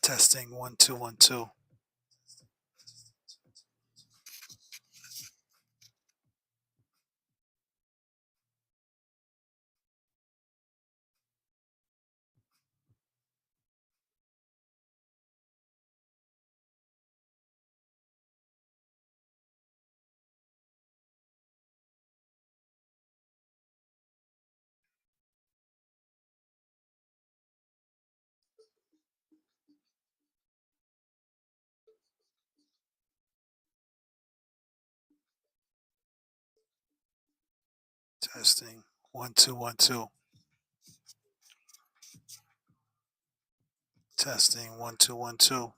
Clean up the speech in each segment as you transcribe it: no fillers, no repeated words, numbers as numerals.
Testing 1 2 1 2. Testing 1 2 1 2. Testing 1 2 1 2.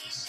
1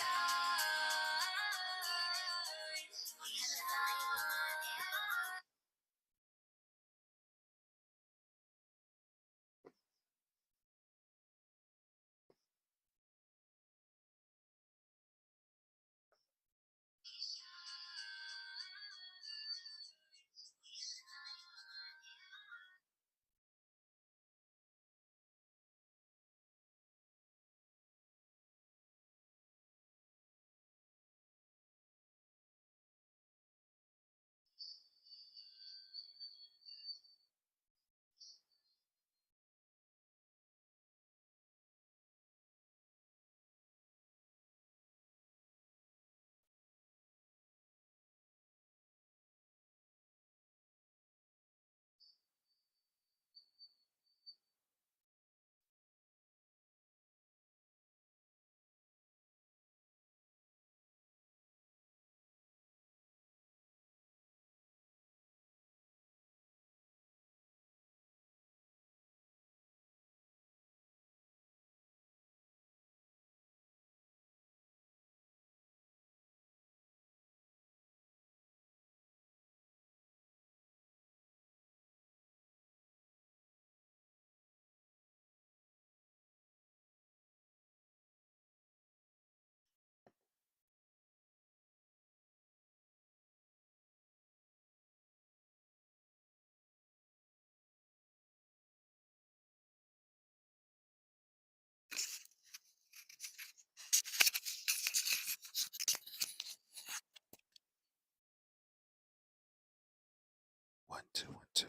2 1 2.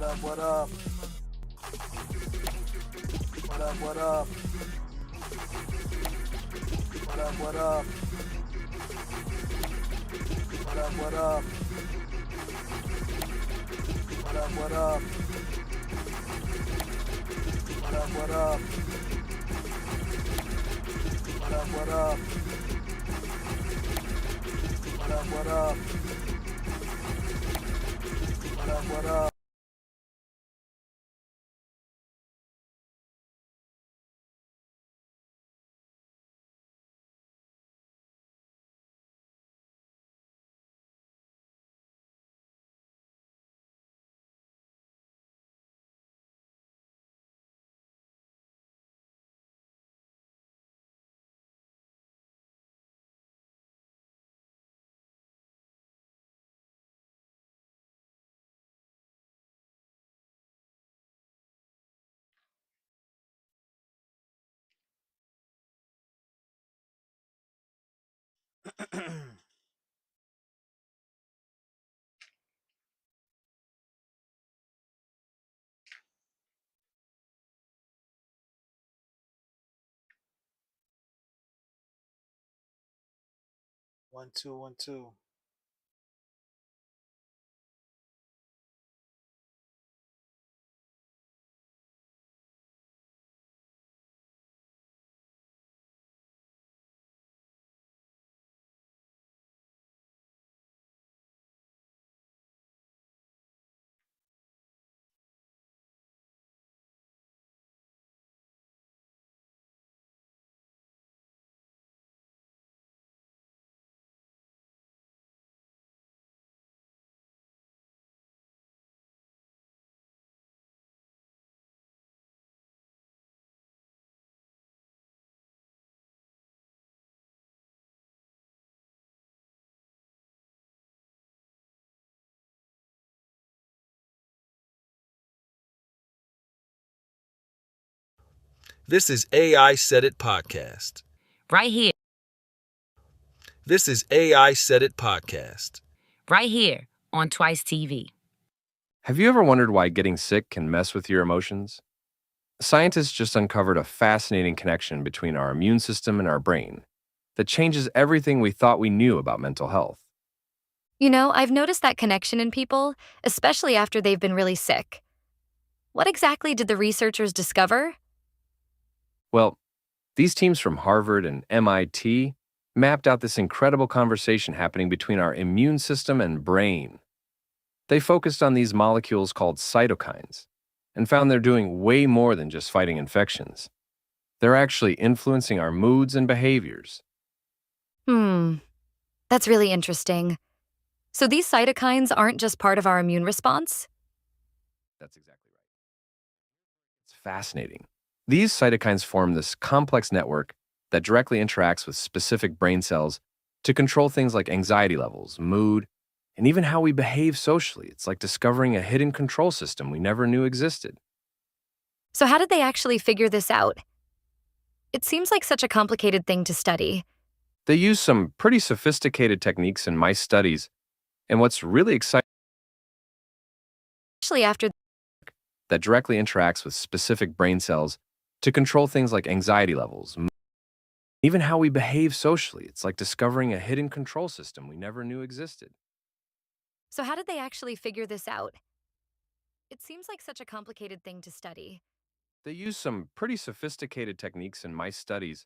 What up, what up? What up, what up? What up, what up? What up, what up? What up, what up? What up, what up? What up, what up? What up, what up? What up, what up? 1 2 1 2. This is AI Said It Podcast. Right here. This is AI Said It Podcast. Right here on Twice TV. Have you ever wondered why getting sick can mess with your emotions? Scientists just uncovered a fascinating connection between our immune system and our brain that changes everything we thought we knew about mental health. You know, I've noticed that connection in people, especially after they've been really sick. What exactly did the researchers discover? Well, these teams from Harvard and MIT mapped out this incredible conversation happening between our immune system and brain. They focused on these molecules called cytokines and found they're doing way more than just fighting infections. They're actually influencing our moods and behaviors. That's really interesting. So these cytokines aren't just part of our immune response? That's exactly right. It's fascinating. These cytokines form this complex network that directly interacts with specific brain cells to control things like anxiety levels, mood, and even how we behave socially. It's like discovering a hidden control system we never knew existed. So how did they actually figure this out? It seems like such a complicated thing to study. They use some pretty sophisticated techniques in mice studies, and what's really exciting Especially after that directly interacts with specific brain cells to control things like anxiety levels, even how we behave socially. It's like discovering a hidden control system we never knew existed. So how did they actually figure this out? It seems like such a complicated thing to study. They use some pretty sophisticated techniques in mice studies,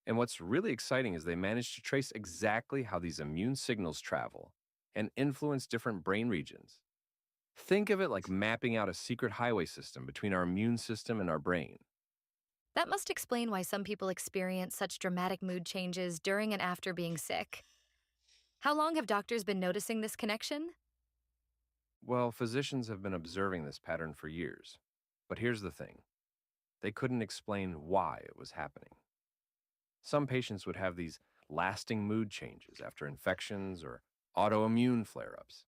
and what's really exciting is they managed to trace exactly how these immune signals travel and influence different brain regions. Think of it like mapping out a secret highway system between our immune system and our brain. That must explain why some people experience such dramatic mood changes during and after being sick. How long have doctors been noticing this connection? Well, physicians have been observing this pattern for years. But here's the thing, they couldn't explain why it was happening. Some patients would have these lasting mood changes after infections or autoimmune flare ups,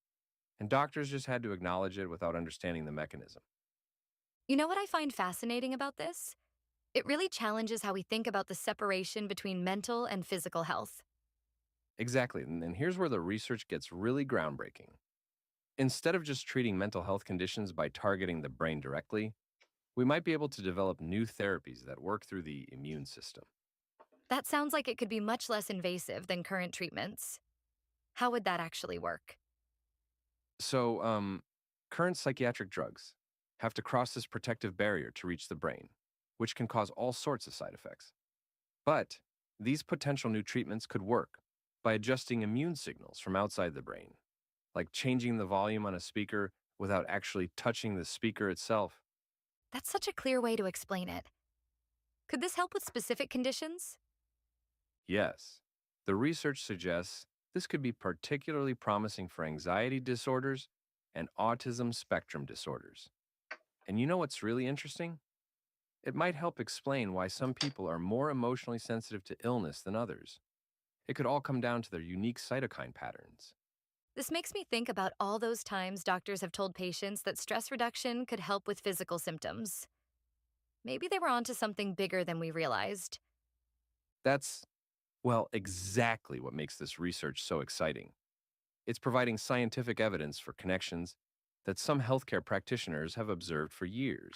and doctors just had to acknowledge it without understanding the mechanism. You know what I find fascinating about this? It really challenges how we think about the separation between mental and physical health. Exactly, and here's where the research gets really groundbreaking. Instead of just treating mental health conditions by targeting the brain directly, we might be able to develop new therapies that work through the immune system. That sounds like it could be much less invasive than current treatments. How would that actually work? So, current psychiatric drugs have to cross this protective barrier to reach the brain, which can cause all sorts of side effects. But these potential new treatments could work by adjusting immune signals from outside the brain, like changing the volume on a speaker without actually touching the speaker itself. That's such a clear way to explain it. Could this help with specific conditions? Yes, the research suggests this could be particularly promising for anxiety disorders and autism spectrum disorders. And you know what's really interesting? It might help explain why some people are more emotionally sensitive to illness than others. It could all come down to their unique cytokine patterns. This makes me think about all those times doctors have told patients that stress reduction could help with physical symptoms. Maybe they were onto something bigger than we realized. That's, well, exactly what makes this research so exciting. It's providing scientific evidence for connections that some healthcare practitioners have observed for years.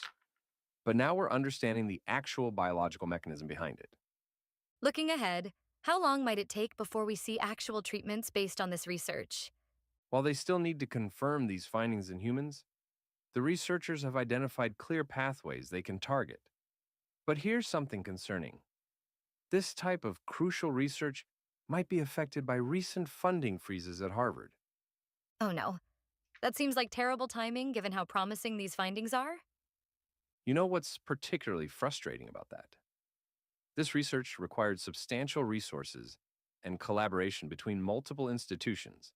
But now we're understanding the actual biological mechanism behind it. Looking ahead, how long might it take before we see actual treatments based on this research? While they still need to confirm these findings in humans, the researchers have identified clear pathways they can target. But here's something concerning. This type of crucial research might be affected by recent funding freezes at Harvard. Oh no. That seems like terrible timing given how promising these findings are. You know what's particularly frustrating about that? This research required substantial resources and collaboration between multiple institutions.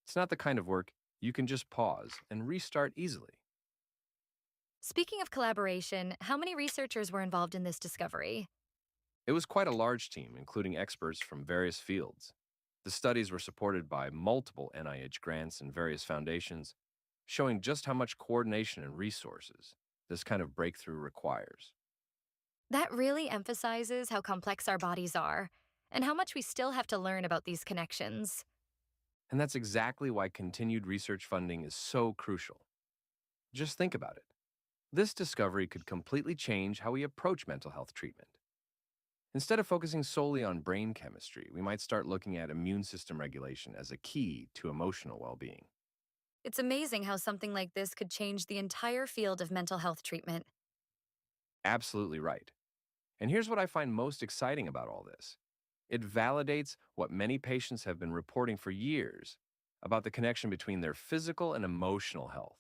It's not the kind of work you can just pause and restart easily. Speaking of collaboration, how many researchers were involved in this discovery? It was quite a large team, including experts from various fields. The studies were supported by multiple NIH grants and various foundations, showing just how much coordination and resources this kind of breakthrough requires. That really emphasizes how complex our bodies are and how much we still have to learn about these connections. And that's exactly why continued research funding is so crucial. Just think about it. This discovery could completely change how we approach mental health treatment. Instead of focusing solely on brain chemistry, we might start looking at immune system regulation as a key to emotional well-being. It's amazing how something like this could change the entire field of mental health treatment. Absolutely right. And here's what I find most exciting about all this. It validates what many patients have been reporting for years about the connection between their physical and emotional health.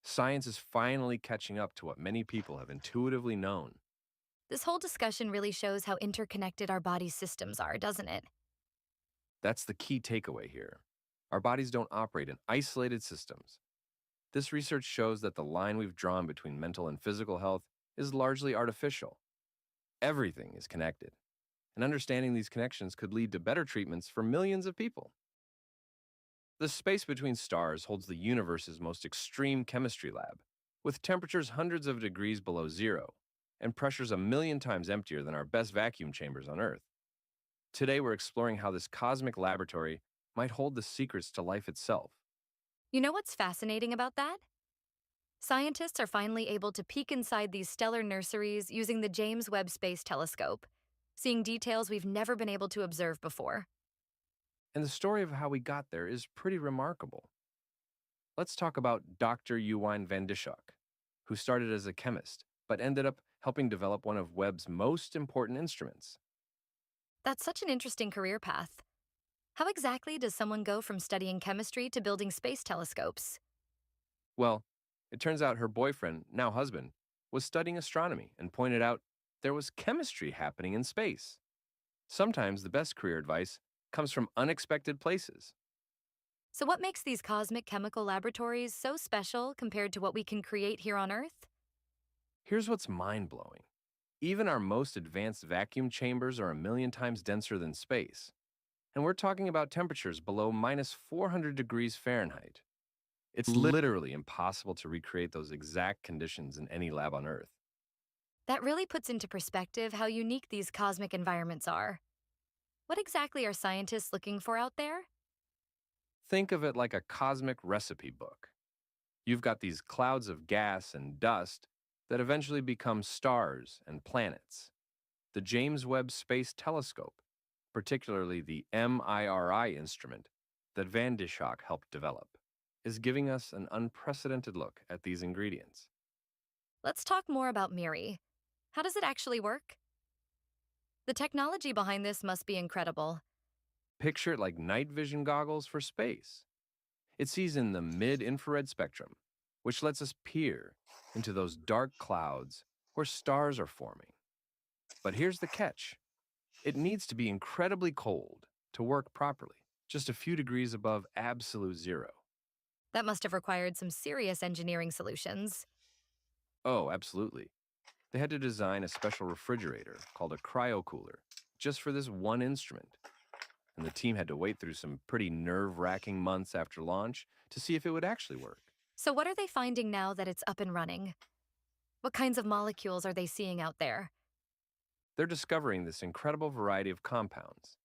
Science is finally catching up to what many people have intuitively known. This whole discussion really shows how interconnected our body's systems are, doesn't it? That's the key takeaway here. Our bodies don't operate in isolated systems. This research shows that the line we've drawn between mental and physical health is largely artificial. Everything is connected, and understanding these connections could lead to better treatments for millions of people. The space between stars holds the universe's most extreme chemistry lab, with temperatures hundreds of degrees below zero and pressures 1,000,000 times emptier than our best vacuum chambers on Earth. Today, we're exploring how this cosmic laboratory might hold the secrets to life itself. You know what's fascinating about that? Scientists are finally able to peek inside these stellar nurseries using the James Webb Space Telescope, seeing details we've never been able to observe before. And the story of how we got there is pretty remarkable. Let's talk about Dr. Ewan van Dishoek, who started as a chemist, but ended up helping develop one of Webb's most important instruments. That's such an interesting career path. How exactly does someone go from studying chemistry to building space telescopes? Well, it turns out her boyfriend, now husband, was studying astronomy and pointed out there was chemistry happening in space. Sometimes the best career advice comes from unexpected places. So, what makes these cosmic chemical laboratories so special compared to what we can create here on Earth? Here's what's mind-blowing. Even our most advanced vacuum chambers are 1,000,000 times denser than space. And we're talking about temperatures below minus 400 degrees Fahrenheit. It's literally impossible to recreate those exact conditions in any lab on Earth. That really puts into perspective how unique these cosmic environments are. What exactly are scientists looking for out there? Think of it like a cosmic recipe book. You've got these clouds of gas and dust that eventually become stars and planets. The James Webb Space Telescope, particularly the MIRI instrument that Van Dishoeck helped develop, is giving us an unprecedented look at these ingredients. Let's talk more about MIRI. How does it actually work? The technology behind this must be incredible. Picture it like night vision goggles for space. It sees in the mid-infrared spectrum, which lets us peer into those dark clouds where stars are forming. But here's the catch. It needs to be incredibly cold to work properly, just a few degrees above absolute zero. That must have required some serious engineering solutions. Oh, absolutely. They had to design a special refrigerator called a cryocooler just for this one instrument. And the team had to wait through some pretty nerve-wracking months after launch to see if it would actually work. So, what are they finding now that it's up and running? What kinds of molecules are they seeing out there? They're discovering this incredible variety of compounds.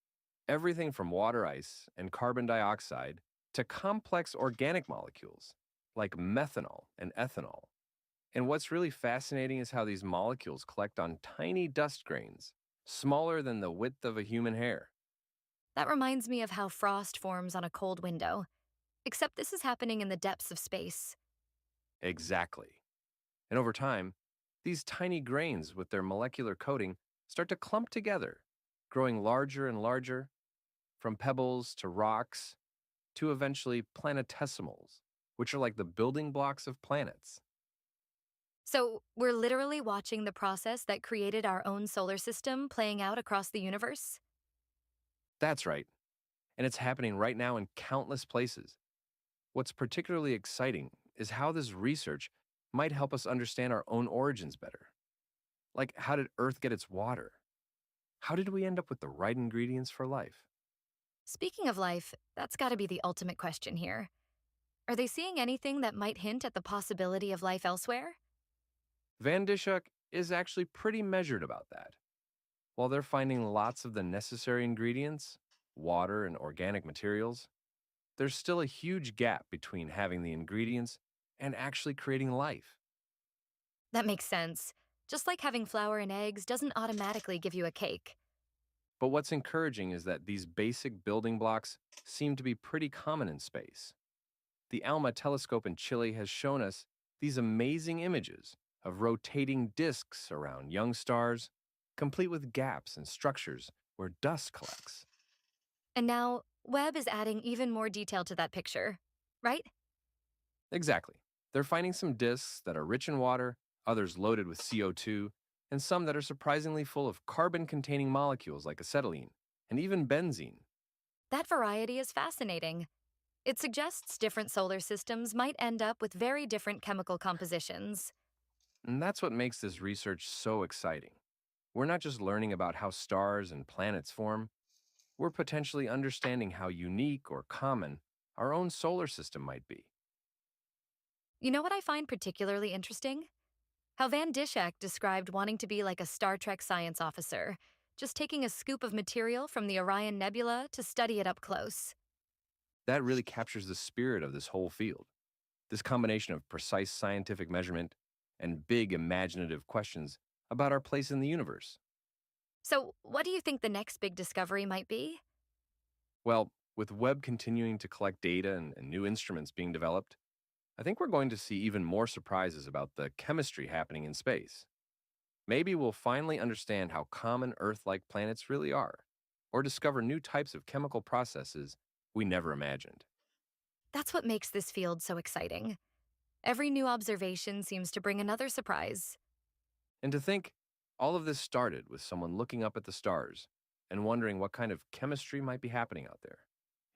Everything from water ice and carbon dioxide to complex organic molecules like methanol and ethanol. And what's really fascinating is how these molecules collect on tiny dust grains, smaller than the width of a human hair. That reminds me of how frost forms on a cold window, except this is happening in the depths of space. Exactly. And over time, these tiny grains with their molecular coating start to clump together, growing larger and larger, from pebbles to rocks to eventually planetesimals, which are like the building blocks of planets. So, we're literally watching the process that created our own solar system playing out across the universe? That's right. And it's happening right now in countless places. What's particularly exciting is how this research might help us understand our own origins better. Like, how did Earth get its water? How did we end up with the right ingredients for life? Speaking of life, that's gotta be the ultimate question here. Are they seeing anything that might hint at the possibility of life elsewhere? Van Dishoeck is actually pretty measured about that. While they're finding lots of the necessary ingredients, water and organic materials, there's still a huge gap between having the ingredients and actually creating life. That makes sense. Just like having flour and eggs doesn't automatically give you a cake. But what's encouraging is that these basic building blocks seem to be pretty common in space. The ALMA telescope in Chile has shown us these amazing images of rotating disks around young stars, complete with gaps and structures where dust collects. And now, Webb is adding even more detail to that picture, right? Exactly. They're finding some disks that are rich in water, others loaded with CO2, and some that are surprisingly full of carbon-containing molecules like acetylene and even benzene. That variety is fascinating. It suggests different solar systems might end up with very different chemical compositions. And that's what makes this research so exciting. We're not just learning about how stars and planets form, we're potentially understanding how unique or common our own solar system might be. You know what I find particularly interesting? How Van Dishoeck described wanting to be like a Star Trek science officer, just taking a scoop of material from the Orion Nebula to study it up close. That really captures the spirit of this whole field. This combination of precise scientific measurement and big imaginative questions about our place in the universe. So, what do you think the next big discovery might be? Well, with Webb continuing to collect data and new instruments being developed, I think we're going to see even more surprises about the chemistry happening in space. Maybe we'll finally understand how common Earth-like planets really are, or discover new types of chemical processes we never imagined. That's what makes this field so exciting. Every new observation seems to bring another surprise. And to think, all of this started with someone looking up at the stars and wondering what kind of chemistry might be happening out there.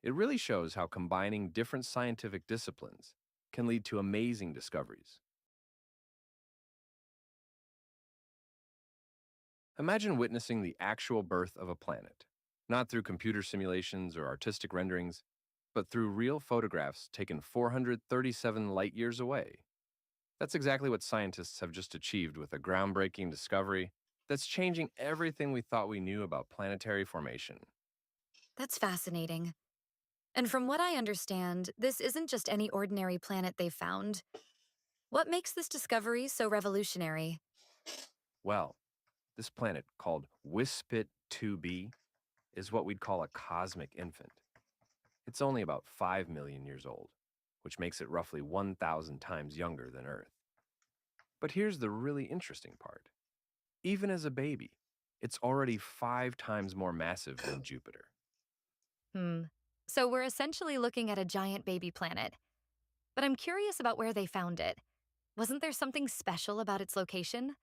It really shows how combining different scientific disciplines can lead to amazing discoveries. Imagine witnessing the actual birth of a planet, not through computer simulations or artistic renderings, but through real photographs taken 437 light years away. That's exactly what scientists have just achieved with a groundbreaking discovery that's changing everything we thought we knew about planetary formation. That's fascinating. And from what I understand, this isn't just any ordinary planet they've found. What makes this discovery so revolutionary? Well, this planet, called Wispit 2b, is what we'd call a cosmic infant. It's only about 5 million years old, which makes it roughly 1,000 times younger than Earth. But here's the really interesting part. Even as a baby, it's already 5 times more massive than Jupiter. Hmm. So we're essentially looking at a giant baby planet. But I'm curious about where they found it. Wasn't there something special about its location?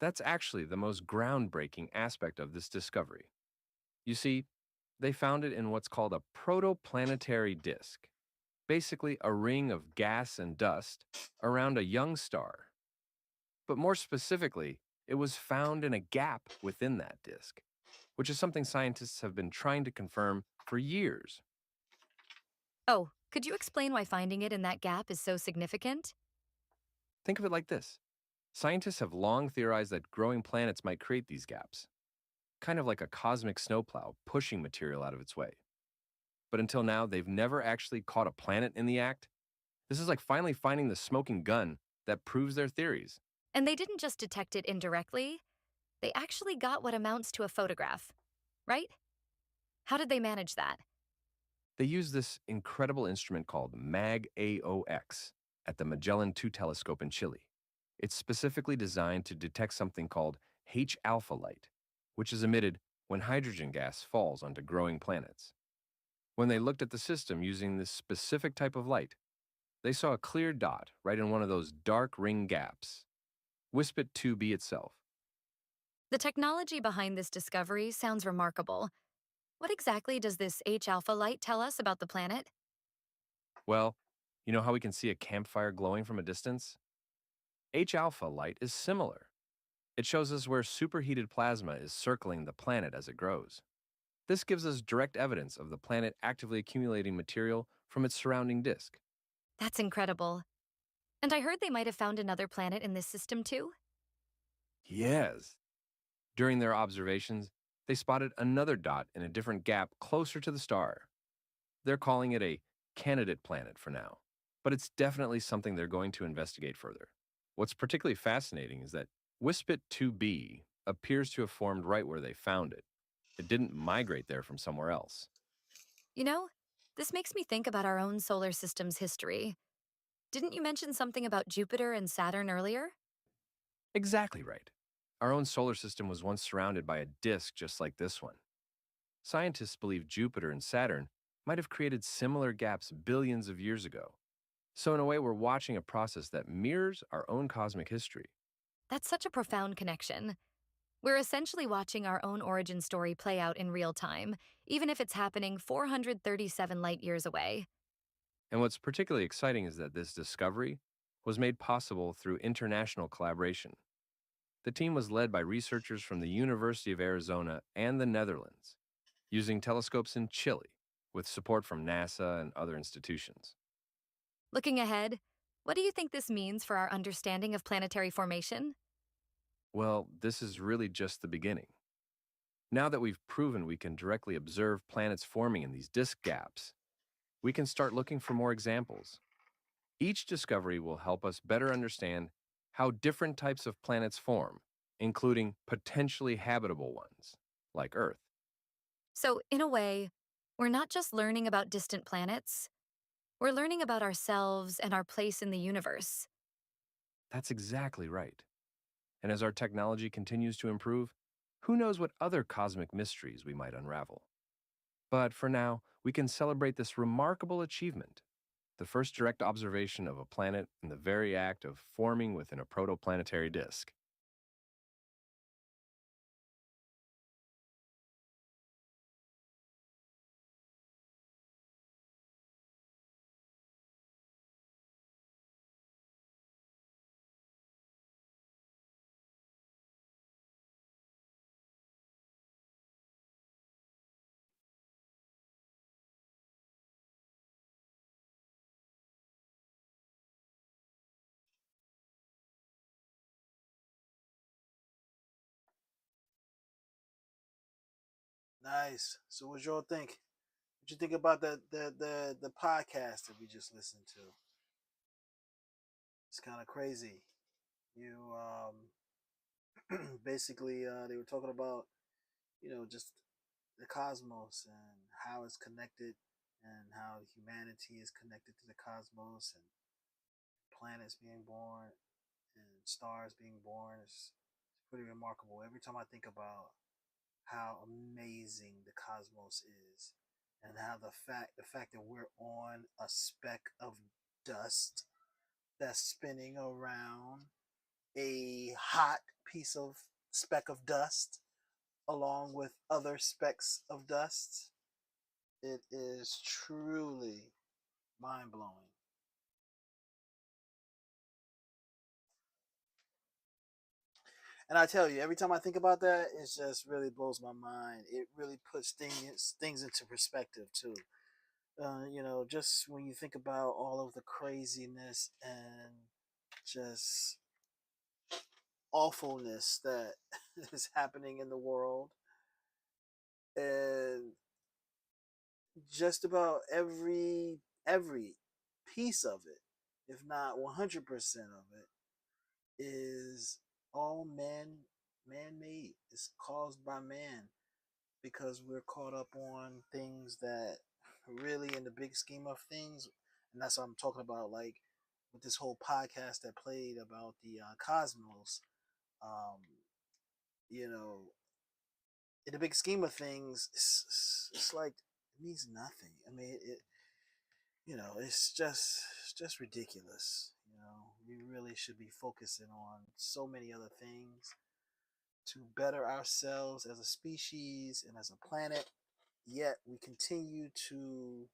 That's actually the most groundbreaking aspect of this discovery. You see, they found it in what's called a protoplanetary disk, basically a ring of gas and dust around a young star. But more specifically, it was found in a gap within that disk, which is something scientists have been trying to confirm for years. Oh, could you explain why finding it in that gap is so significant? Think of it like this. Scientists have long theorized that growing planets might create these gaps, kind of like a cosmic snowplow pushing material out of its way. But until now, they've never actually caught a planet in the act. This is like finally finding the smoking gun that proves their theories. And they didn't just detect it indirectly, they actually got what amounts to a photograph, right? How did they manage that? They use this incredible instrument called MAG-AOX at the Magellan 2 telescope in Chile. It's specifically designed to detect something called H-alpha light, which is emitted when hydrogen gas falls onto growing planets. When they looked at the system using this specific type of light, they saw a clear dot right in one of those dark ring gaps. Wispit 2b itself. The technology behind this discovery sounds remarkable. What exactly does this H-alpha light tell us about the planet? Well, you know how we can see a campfire glowing from a distance? H-alpha light is similar. It shows us where superheated plasma is circling the planet as it grows. This gives us direct evidence of the planet actively accumulating material from its surrounding disk. That's incredible. And I heard they might have found another planet in this system too? Yes. During their observations, they spotted another dot in a different gap closer to the star. They're calling it a candidate planet for now, but it's definitely something they're going to investigate further. What's particularly fascinating is that Wispit 2b appears to have formed right where they found it. It didn't migrate there from somewhere else. You know, this makes me think about our own solar system's history. Didn't you mention something about Jupiter and Saturn earlier? Exactly right. Our own solar system was once surrounded by a disk just like this one. Scientists believe Jupiter and Saturn might have created similar gaps billions of years ago. So, in a way, we're watching a process that mirrors our own cosmic history. That's such a profound connection. We're essentially watching our own origin story play out in real time, even if it's happening 437 light years away. And what's particularly exciting is that this discovery was made possible through international collaboration. The team was led by researchers from the University of Arizona and the Netherlands, using telescopes in Chile, with support from NASA and other institutions. Looking ahead, what do you think this means for our understanding of planetary formation? Well, this is really just the beginning. Now that we've proven we can directly observe planets forming in these disk gaps, we can start looking for more examples. Each discovery will help us better understand how different types of planets form, including potentially habitable ones, like Earth. So, in a way, we're not just learning about distant planets, we're learning about ourselves and our place in the universe. That's exactly right. And as our technology continues to improve, who knows what other cosmic mysteries we might unravel. But for now, we can celebrate this remarkable achievement, the first direct observation of a planet in the very act of forming within a protoplanetary disk. Nice. So what y'all think? What you think about the podcast that we just listened to? It's kind of crazy. You basically they were talking about just the cosmos and how it's connected and how humanity is connected to the cosmos and planets being born and stars being born. It's pretty remarkable. Every time I think about how amazing the cosmos is and how the fact that we're on a speck of dust that's spinning around a hot piece of speck of dust along with other specks of dust, it is truly mind blowing. And I tell you, every time I think about that, it just really blows my mind. It really puts things into perspective too. Just when you think about all of the craziness and just awfulness that is happening in the world, and just about every piece of it, if not 100% of it, is all man made. It's caused by man because we're caught up on things that really, in the big scheme of things, and that's what I'm talking about. Like with this whole podcast that played about the cosmos, um, you know, in the big scheme of things, it's like it means nothing. I mean, it's just ridiculous. We really should be focusing on so many other things to better ourselves as a species and as a planet. Yet we continue to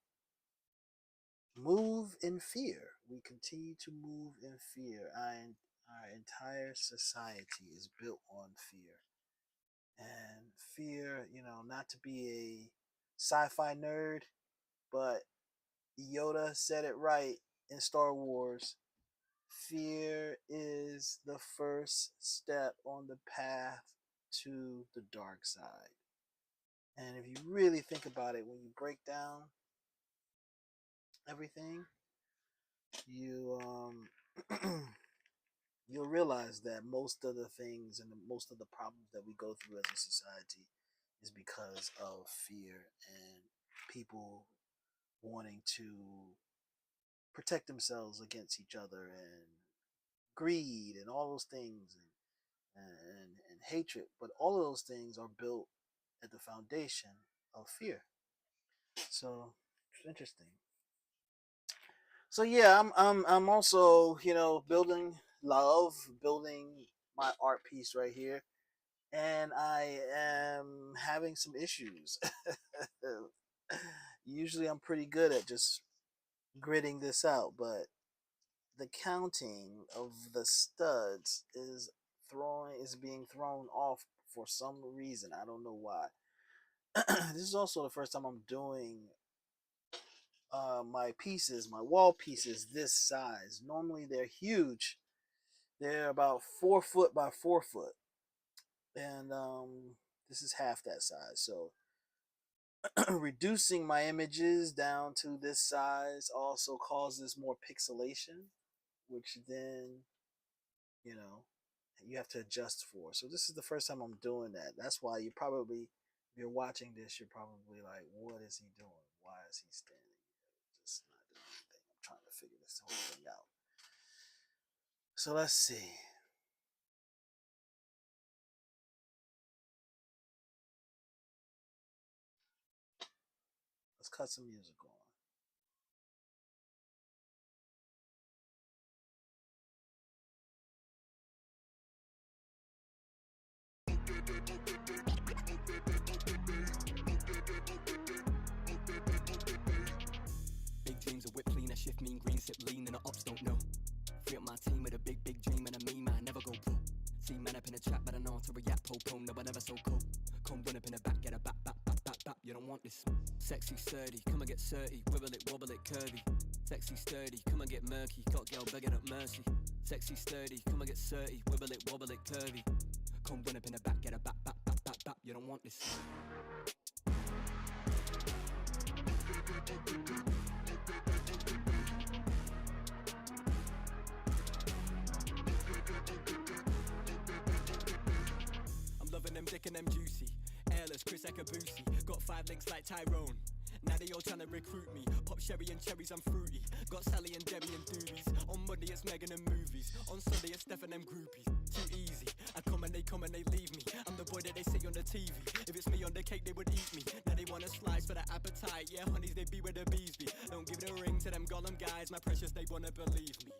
move in fear. We continue to move in fear. Our entire society is built on fear. And fear, not to be a sci-fi nerd, but Yoda said it right in Star Wars. Fear is the first step on the path to the dark side. And if you really think about it, when you break down everything, you you'll realize that most of the things and most of the problems that we go through as a society is because of fear and people wanting to protect themselves against each other and greed and all those things and hatred. But all of those things are built at the foundation of fear. So it's interesting. So yeah, I'm also building love, building my art piece right here, and I am having some issues. Usually, I'm pretty good at just gritting this out, but the counting of the studs is being thrown off for some reason. I don't know why. This is also the first time I'm doing my pieces, my wall pieces, this size. Normally they're huge. They're about 4 foot by 4 foot, and this is half that size. So reducing my images down to this size also causes more pixelation, which then you know you have to adjust for. So this is the first time I'm doing that. That's why if you're watching this, you're probably like, what is he doing? Why is he standing here just not doing anything? I'm trying to figure this whole thing out. So let's see. Let's cut some music on. Big dreams, a whip cleaner, shift mean green, sip lean, and the ops don't know. Free up my team with a big, big dream, and a me man never go pro. See man up in the trap, but I know how to react, po, no, I never so cold. Come run up in the back, get a bap, you don't want this. Sexy, sturdy, come and get 30, wibble it, wobble it, curvy. Sexy, sturdy, come and get murky, got girl begging up mercy. Sexy, sturdy, come and get 30, wibble it, wobble it, curvy. Come run up in the back, get a bap, you don't want this. I'm loving them dick and them juicy. Airless, Chris Akabusi. Got 5 links like Tyrone. Now they all tryna recruit me. Pop sherry and cherries, I'm fruity. Got Sally and Debbie and doobies. On Monday it's Megan and movies. On Sunday it's Steph and them groupies. Too easy. I come and they leave me. I'm the boy that they see on the TV. If it's me on the cake, they would eat me. Now they want a slice for the appetite. Yeah, honeys, they be where the bees be. Don't give the ring to them Gollum guys. My precious, they wanna believe me.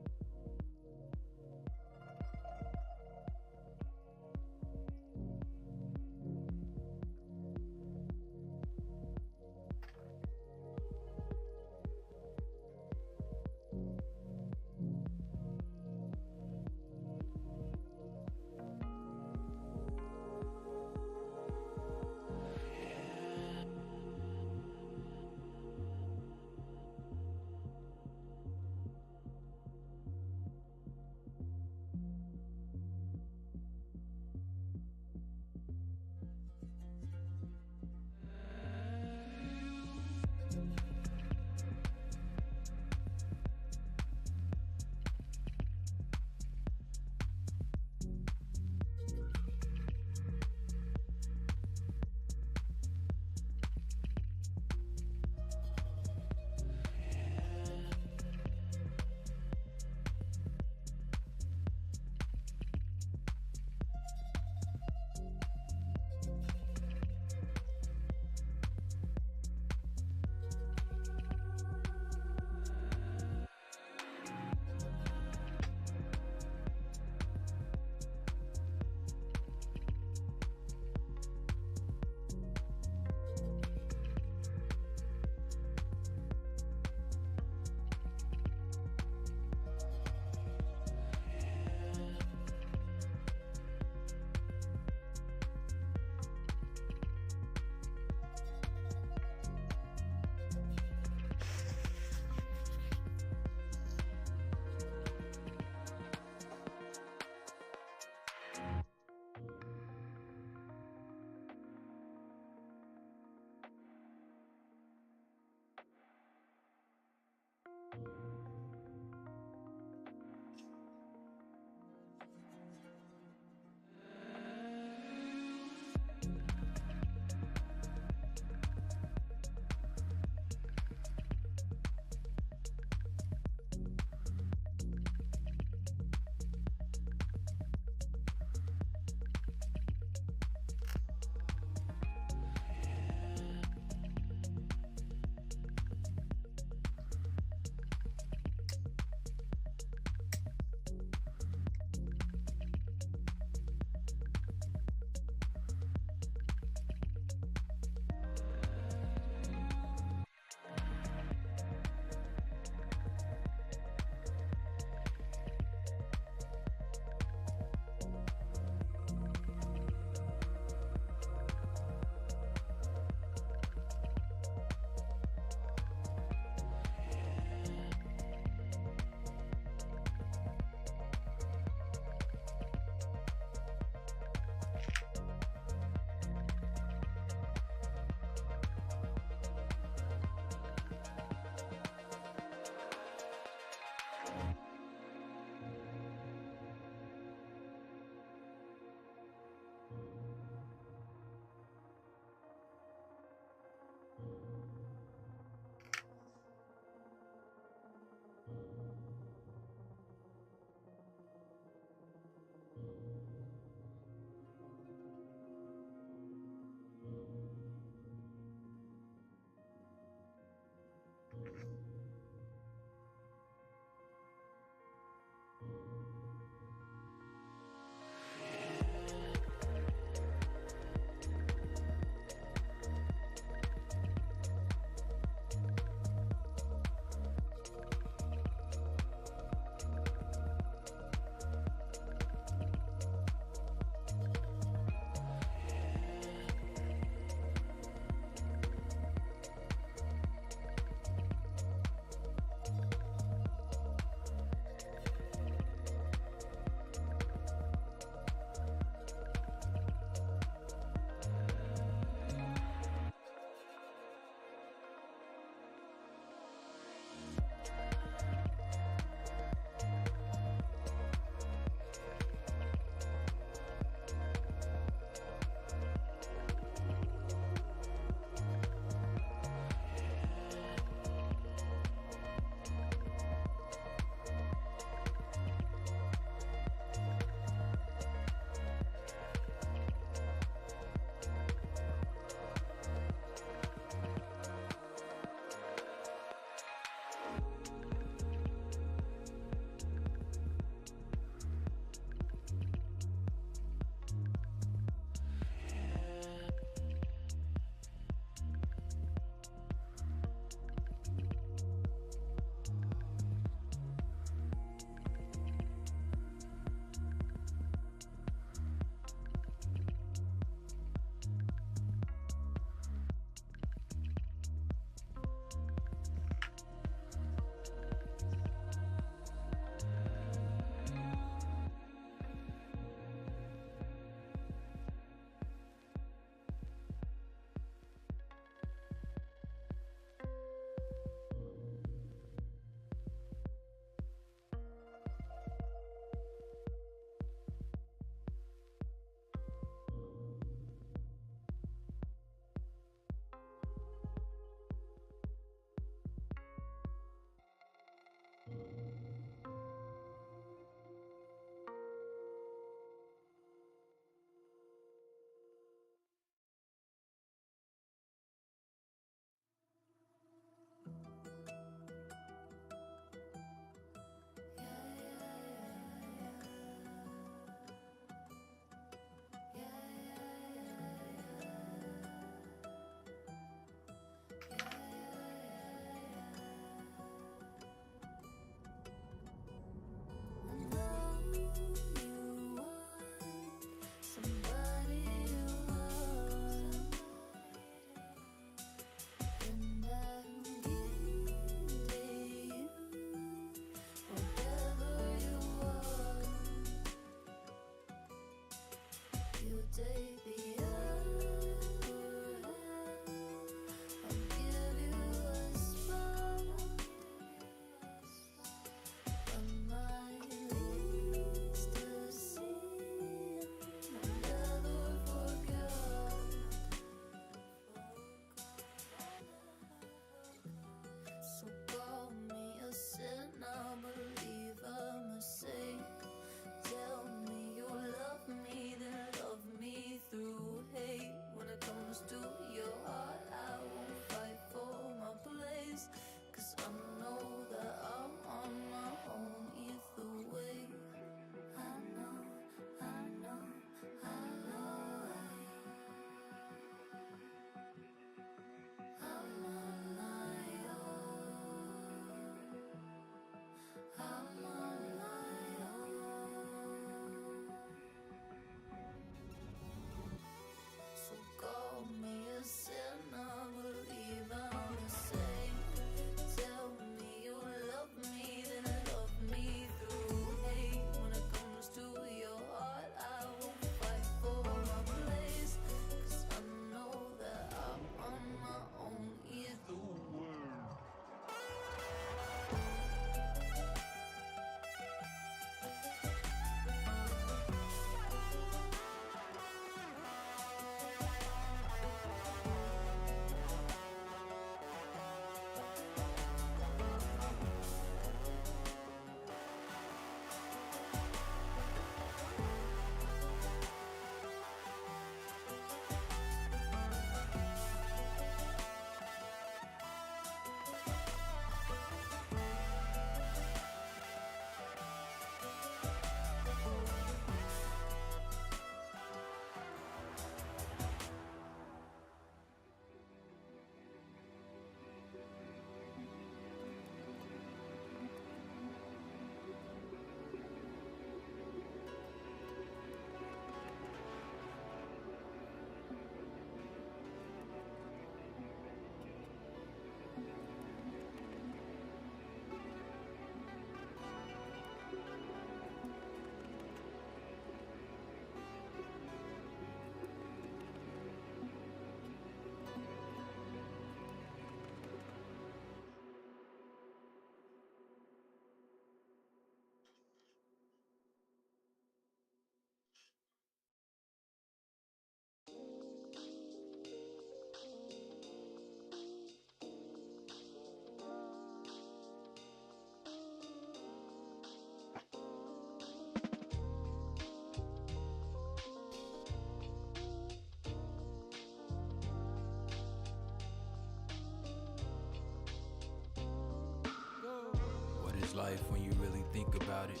is life when you really think about it?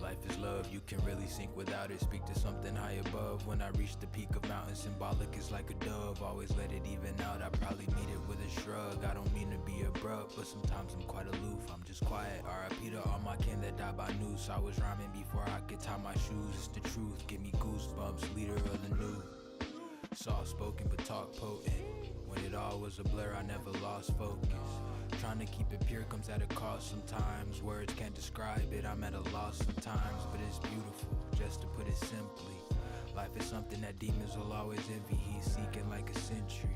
Life is love, you can really sink without it. Speak to something high above. When I reach the peak of mountain, symbolic is like a dove. Always let it even out, I probably meet it with a shrug. I don't mean to be abrupt, but sometimes I'm quite aloof. I'm just quiet, R.I.P. to all my kin that died by noose. I was rhyming before I could tie my shoes. It's the truth, give me goosebumps, leader of the new. Soft spoken but talk potent. When it all was a blur, I never lost focus. Trying to keep it pure comes at a cost sometimes. Words can't describe it, I'm at a loss sometimes. But it's beautiful, just to put it simply. Life is something that demons will always envy. He's seeking like a century.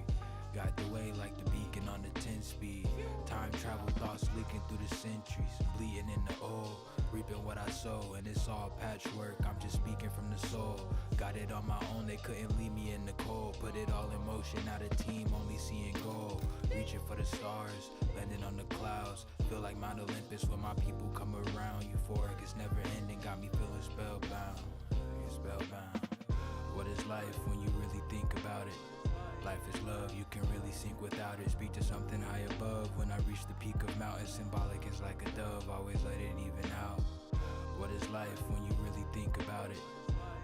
Guide the way like the beacon on the 10 speed. Time travel thoughts leaking through the centuries. Bleeding in the oil, reaping what I sow. And it's all patchwork, I'm just speaking from the soul. Got it on my own, they couldn't leave me in the cold. Put it all in motion, not a team, only seeing goal. Reaching for the stars, landing on the clouds. Feel like Mount Olympus when my people come around. Euphoric, it's never ending, got me feeling spellbound. Spellbound. What is life when you really think about it? Life is love, you can really sink without it. Speak to something high above. When I reach the peak of mountain, symbolic is like a dove. Always let it even out. What is life when you really think about it?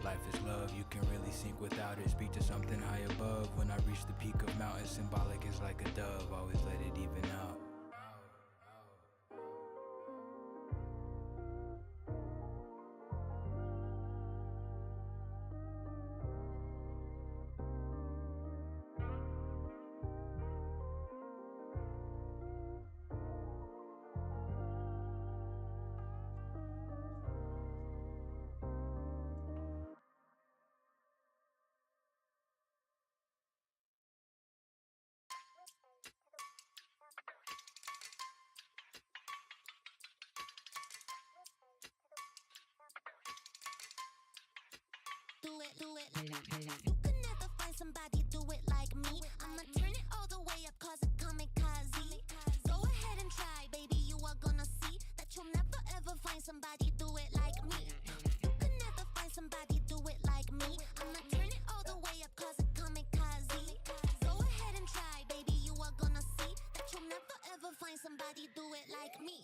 Life is love, you can really sink without it. Speak to something high above. When I reach the peak of mountain, symbolic is like a dove. Always let it even out. Do it. You can never find somebody do it like me. I'ma turn it all the way up, cause it kamikaze. Go ahead and try, baby, you are gonna see that you'll never ever find somebody do it like me. You can never find somebody do it like me. I'ma turn it all the way up, cause it kamikaze. Go ahead and try, baby, you are gonna see that you'll never ever find somebody do it like me.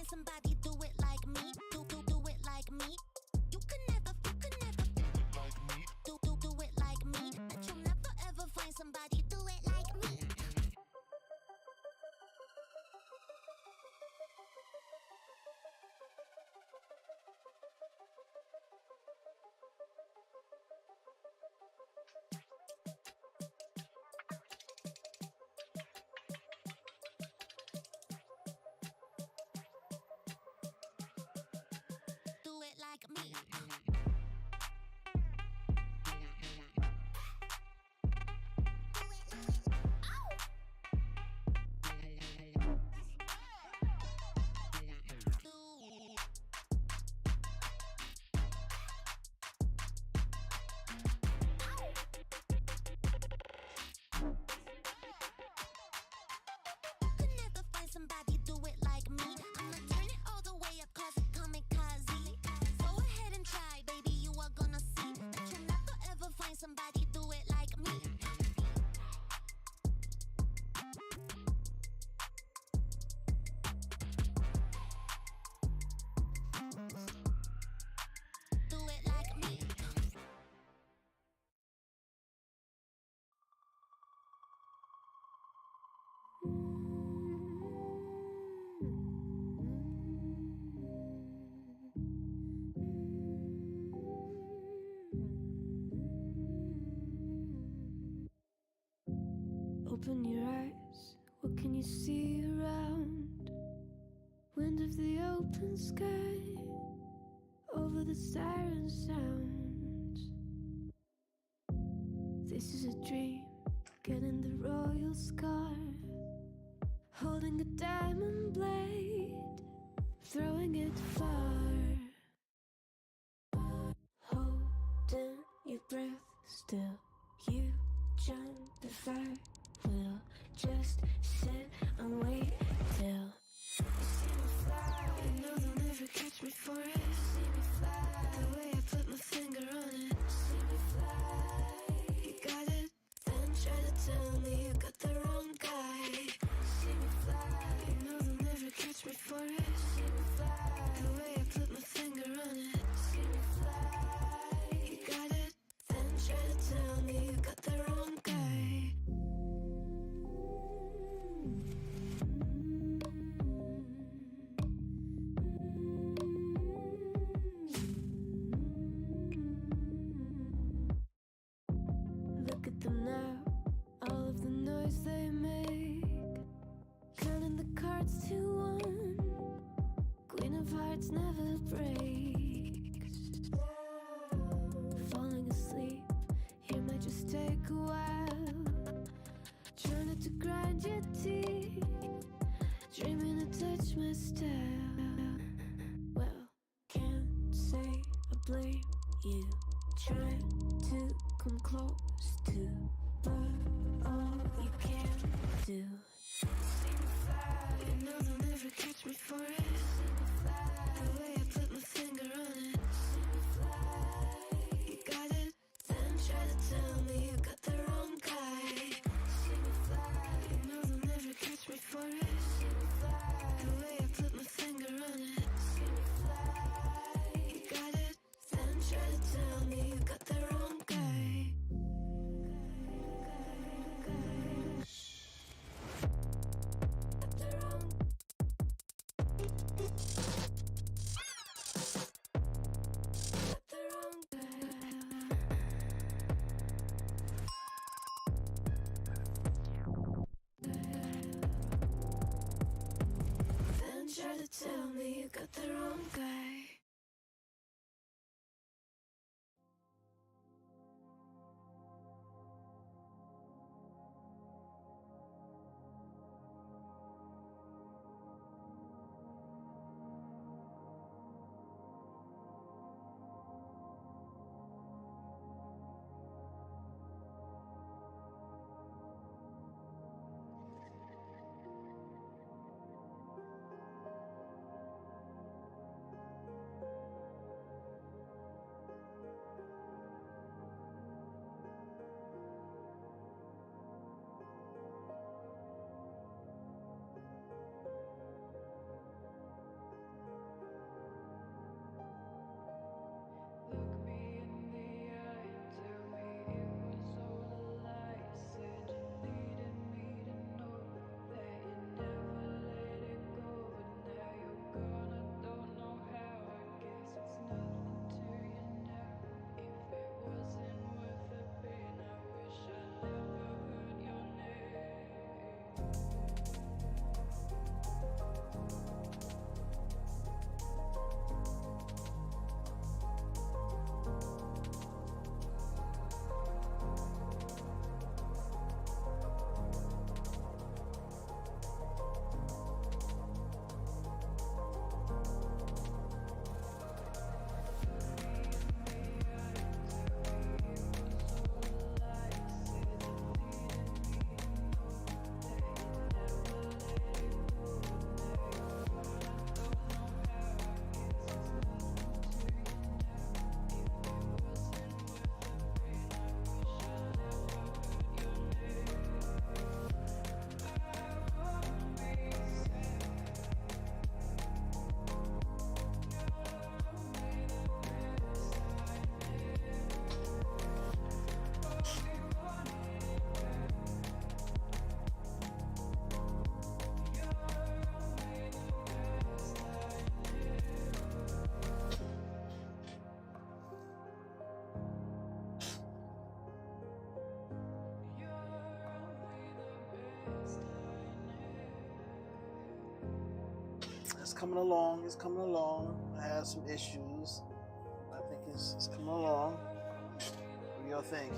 Somebody do it like me. Do it like me. You can never do it like me. That you'll never ever find somebody do it like me. Do it like me. Somebody do it like me. I'ma turn it all the way up, cause it kamikaze. Go ahead and try, baby, you are gonna see that you'll never ever find somebody do it like me. Do it like me. Open your eyes, what can you see around? Wind of the open sky, over the siren sounds. This is a dream, getting the royal scar. Holding a diamond blade, throwing it far. Holding your breath, Still, you jump if I will just sit and wait till you see me fly. You know they'll never catch me for it. See me fly. The way I put my finger on it. See me fly. You got it. Then try to tell me you got the wrong guy. See me fly. You know they'll never catch me for it. See me fly. The way I put my finger on it. See me fly. You got it. Then try to tell me you got the wrong guy. Look at them now, all of the noise they make. Counting the cards to one. Queen of hearts never breaks. Falling asleep, here might just take a while. Trying not to grind your teeth, dreaming to touch my style. Well, can't say I blame you. Trying to come close to, but all you can do. See me fly, you know they'll never catch me for it. See me fly, the way I put my finger on it. See me fly, you got it. Then try to tell me you got the wrong guy. See me fly, you know they'll never catch me for it. See me fly, the way I put my finger on it. See me fly, you got it. Then try to tell me you got the wrong guy. Got the wrong. Got the wrong guy. Then try to tell me you got the wrong guy. Look me in the eye, tell me it was all a lie. Said you needed me to know that you never let it go. But now you're gone, I don't know how. I guess it's nothing to you now. If it wasn't worth the pain, I wish I never heard your name. It's coming along. It's coming along. I have some issues. I think it's coming along. What do y'all think?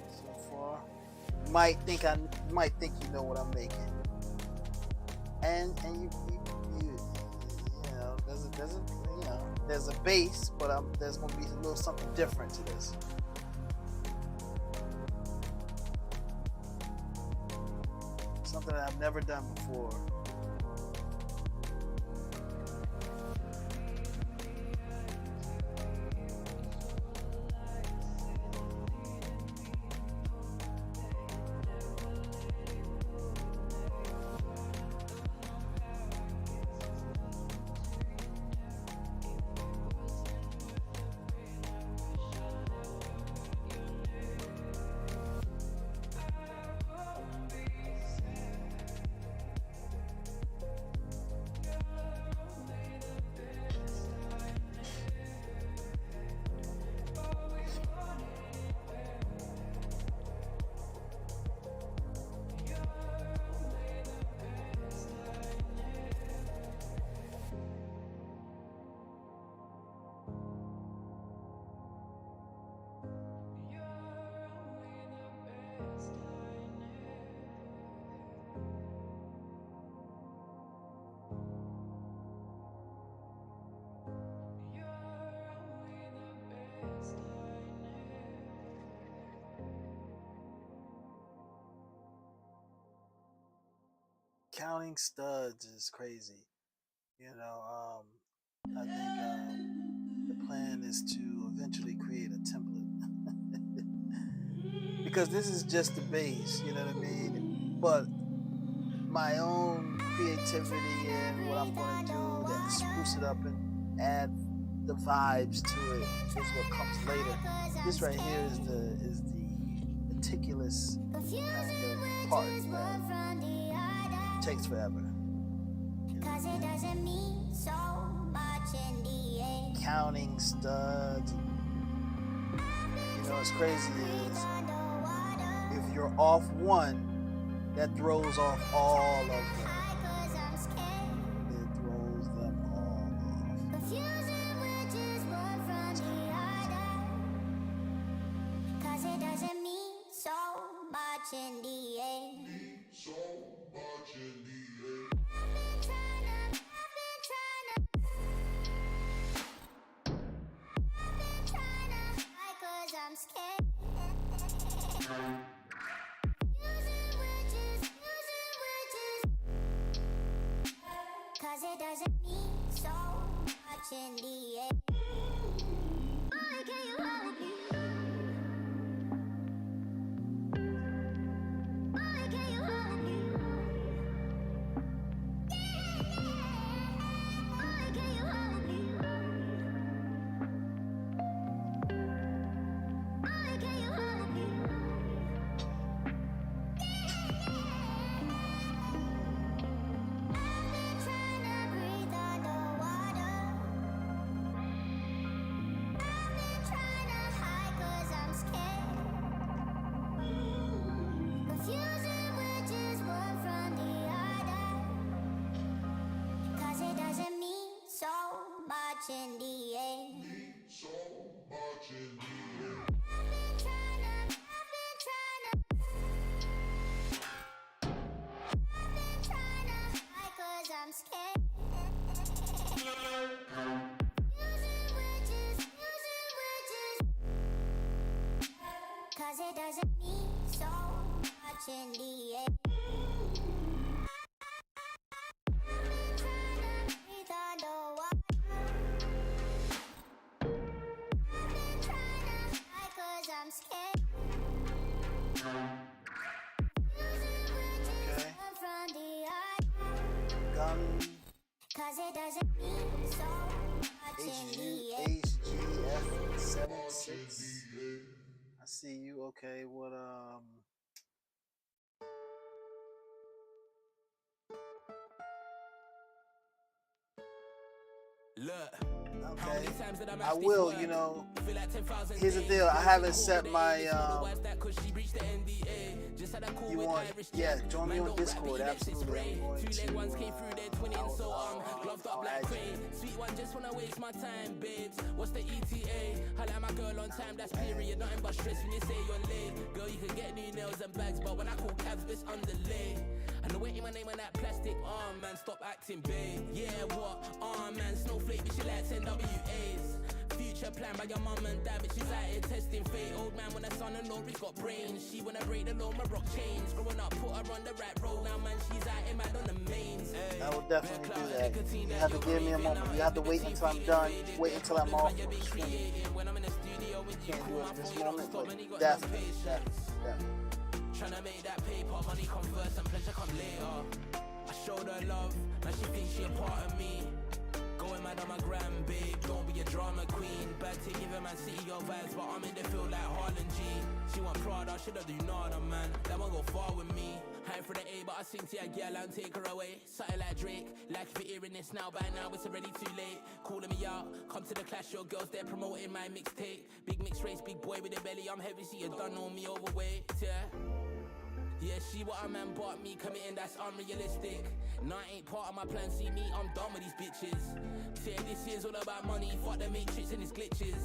So far, you might think you know what I'm making, and you know there's a base, but there's gonna be a little something different to this. something that I've never done before. Counting studs is crazy. I think the plan is to eventually create a template because this is just the base, you know what I mean? But my own creativity and what I'm going to do that spruce it up and add the vibes to it is what comes later. This right here is the meticulous kind of part that takes forever. Cause it doesn't mean so much in the end. Counting studs. What's crazy is if you're off one, that throws off all of them. It throws them all off. Confusing which is one from the other. Cause it doesn't mean so much in the end. So much in the end. I've been trying to hide cause I'm scared. Cause it doesn't mean so much in the end. Boy, can you hold me? Boy, can you hold me? Boy, can you hold me? Boy, can you hold me? In the end, so much in the end. I've been trying to hide cause I'm scared. Cause it doesn't mean so much in the end. Cause it doesn't mean so much in the end. HGF76. I see you. Okay, what okay. I will, here's the deal. I haven't set my you want, yeah, join me on Discord, absolutely. I'm going to gloved up like crane. Sweet one, just wanna waste my time, babes. What's the ETA? I like my girl on time, that's period. Nothing but stress when you say you're late. Girl, you can get new nails and bags, but when I call cabs, bitch, underlay. I know waiting my name on that plastic. Oh man, stop acting, babe. Yeah, what? Oh man, snowflake, bitch, you like 10 WAs. Future plan by your mum and dad, bitch, she's like it, testing fate. Old man when the son-in-law, he's got brains. She wanna break the law, my rock chains. Growing up, put her on the right road. Now man, she's out in mad on the mains. I will definitely do that. You have to give me a moment. You have to wait until I'm done. Wait until I'm off of streaming. Can't do it at this moment, but definitely. Tryna make that paper, money come first and pleasure come later. I showed her love, now she thinks she a part of me. Going mad on my gram, babe, don't be a drama queen. Bad to give a man city your vibes, but I'm in the field like Harlan G. She want Prada, shoulda do nada, man. That one go far with me. High for the A, but I sing to your girl and take her away. Something like Drake, like if you're hearing this now, by now it's already too late. Calling me out, come to the clash, your girls there promoting my mixtape. Big mixed race, big boy with a belly, I'm heavy, see you done know me overweight, yeah. Yeah, she what a man bought me, committing that's unrealistic. Nah, ain't part of my plan, see me, I'm done with these bitches. Say this year's all about money, fuck the matrix and its glitches.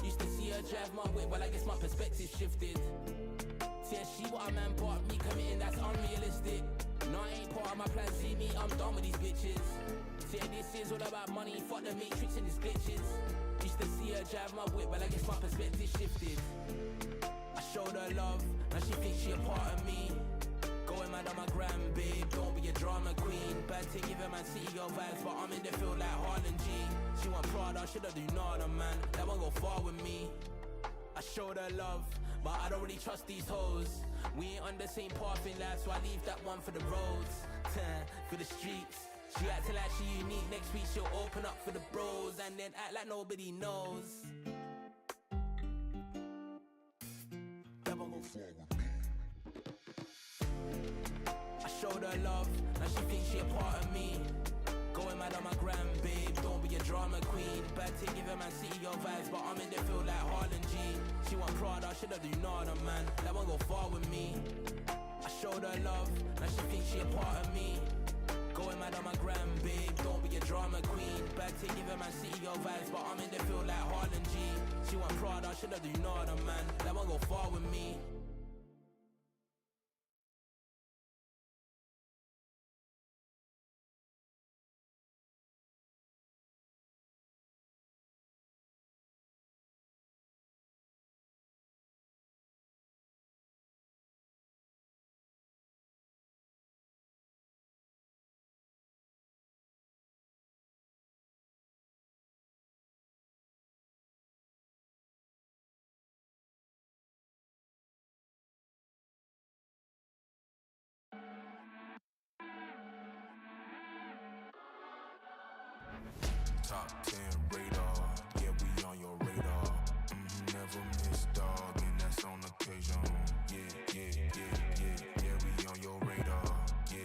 Used to see her drive my whip, well I guess my perspective shifted. Say she what a man bought me, committing that's unrealistic. Nah, ain't part of my plan, see me, I'm done with these bitches. Say this year's all about money, fuck the matrix and its glitches. Used to see her drive my whip, well I guess my perspective shifted. I showed her love, now she thinks she a part of me. Going mad on my gram, babe, don't be a drama queen. Bad to give a man city your vibes, but I'm in the field like Harlan G. She want Prada, shoulda do nada, man. That one go far with me. I showed her love, but I don't really trust these hoes. We ain't on the same path in life, so I leave that one for the roads. For the streets. She acting like she unique, next week she'll open up for the bros and then act like nobody knows. I showed her love, now she thinks she a part of me. Going mad on my gram, babe, don't be a drama queen. Bad to give a man city your vibes, but I'm in the field like Harlan G. She want Prada, shoulda do nada, man. That one go far with me. I showed her love, now she thinks she a part of me. Going mad on my gram, babe, don't be a drama queen. Bad to give a man city your vibes, but I'm in the field like Harlan G. She want Prada, shoulda do nada, man. That one go far with me. Top 10 radar, yeah, we on your radar. Never miss, dog, and that's on occasion. Yeah, we on your radar. Yeah,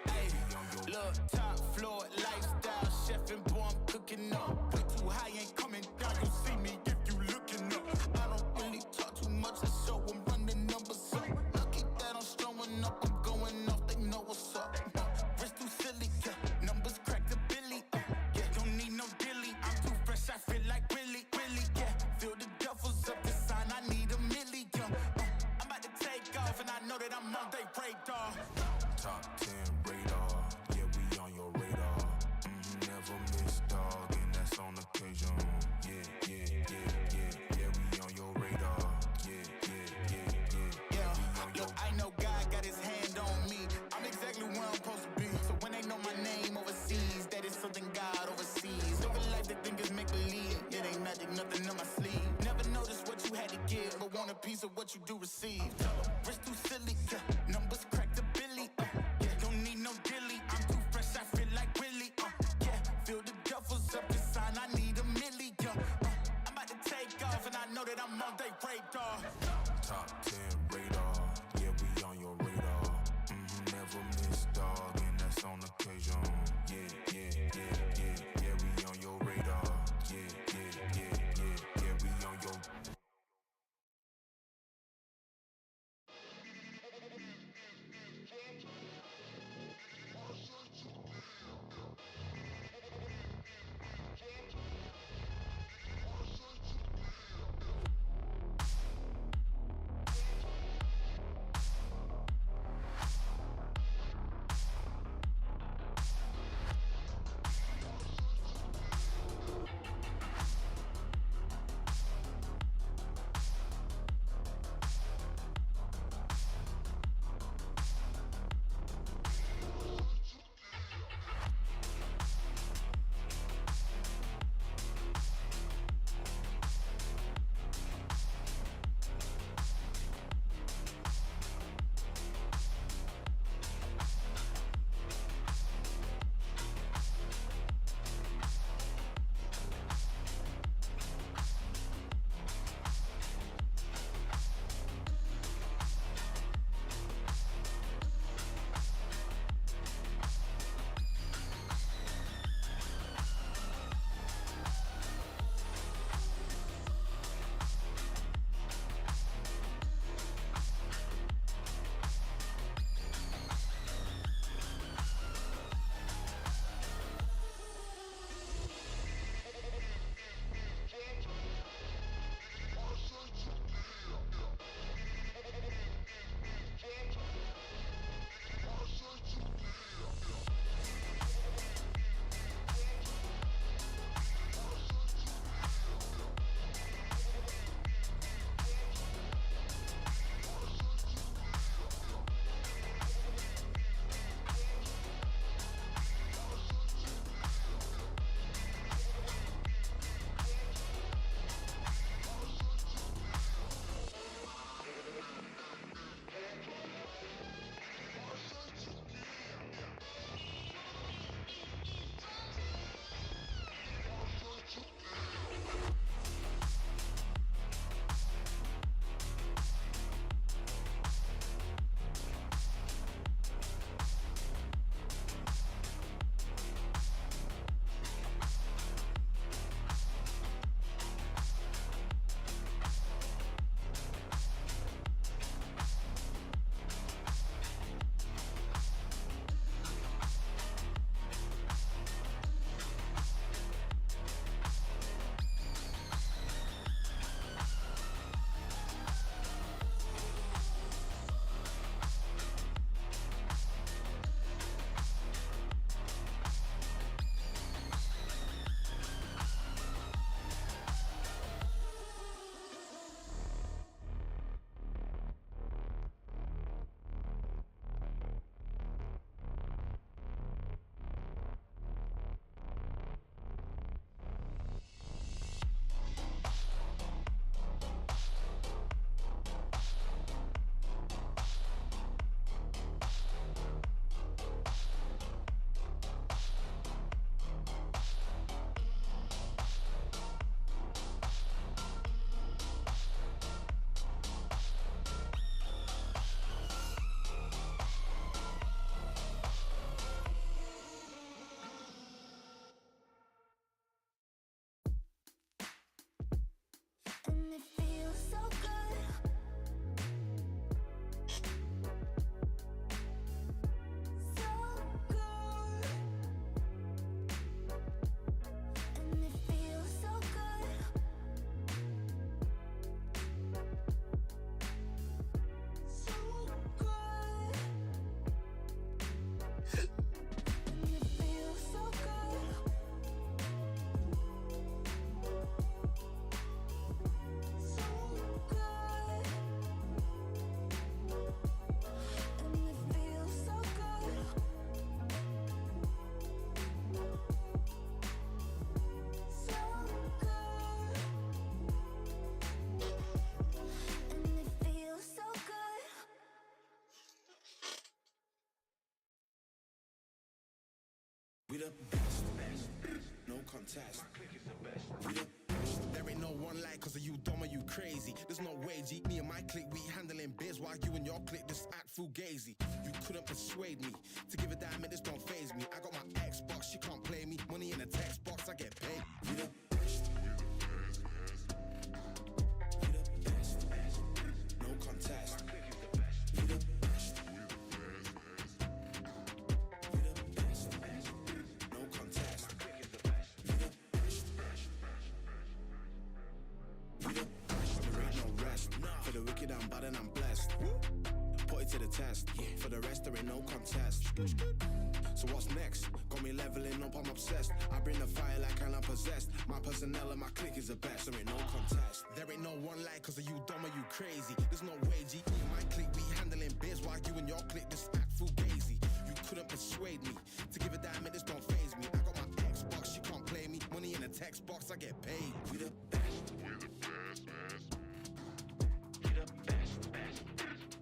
Hey, we on your look, top floor, lifestyle, chef and boy, I'm cooking up. Way too high, ain't coming down, you see me if you looking up. I don't really talk too much, so I'm running numbers up. Lucky that I'm showing up, I'm going off, they know what's up. Wrist too silly, yeah, numbers crack the billy, yeah, don't need no dilly. I'm too fresh, I feel like really, yeah. Feel the duffels up, the sign, I need a million. I'm about to take off, and I know that I'm on they radar. top 10 radar, yeah, we on your radar. Never miss, dog, and that's on occasion. Yeah, we on your radar. Yeah, Look, I know God got his hand on me. I'm exactly where I'm supposed to be. So when they know my name overseas, that is something God oversees. Living life they think is make believe. It ain't magic, nothing on my sleeve. Never noticed what you had to give, but want a piece of what you do receive. Wrist too silly, yeah. Numbers crack the billy, yeah. Don't need no dilly. I'm too fresh, I feel like really, yeah. Feel the duffels up, the sign, I need a million. I'm about to take off, and I know that I'm on they radar. top 10 radar, yeah, we on your radar. Never miss, dog, and that's on occasion. Yeah, we on your radar. Yeah, we on your. the best, no contest. We the best. There ain't no one like, cause of you dumb or you crazy. There's no way, G. Me and my clique, we handling biz while you and your clique just act fugazi. You couldn't persuade me to give a damn, it just don't faze me. I got my Xbox, she can't play me. Money in a text box, I get paid. We the best. We the best. No contest. We the best. We the best. No contest. We the best. We the best. There ain't no rest. For the wicked, I'm bad and I'm blessed. Put it to the test. For the rest, there ain't no contest. So what's next? Got me leveling up, I'm obsessed. I bring the fire like I'm possessed. My personnel and my clique is the best. There ain't no contest. There ain't no one like, cause of you dumb or you crazy. There's no way, G. Me and my clique, we handling biz while you and your clique just act fugazi. You couldn't persuade me to give a damn, it just don't faze me. I got my Xbox, you can't play me. Money in a text box, I get paid. We the best. We the best, We the best,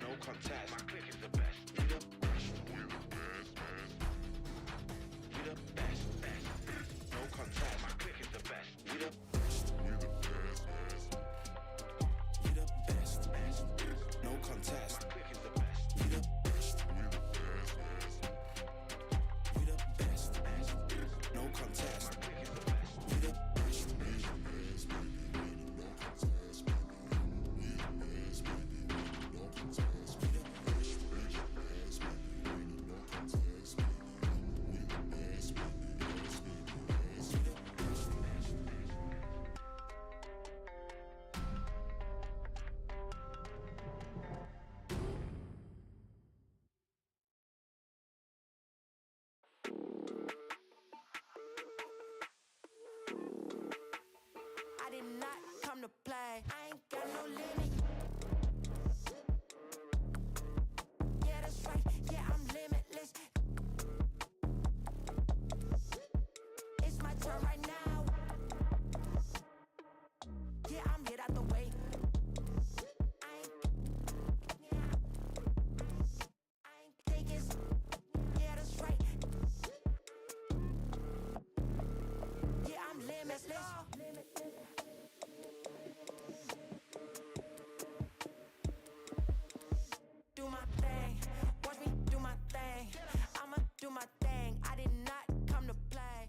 no contest. My clique is the best. We the best. We the best, We the best, no contest. My clique is the best. We the best. We the best, We the best, no contest. My clique is the best. We the best. We the best, We the best, no contest. My clique is the best. We the best, no contest. I did not come to play. I ain't got no limit. Yeah, that's right. Yeah, I'm limitless. It's my turn right now. Yeah, I'm get out the way. I ain't thinking. Yeah, that's right. Yeah, I'm limitless. Do my thing, watch me do my thing. I'ma do my thing. I did not come to play.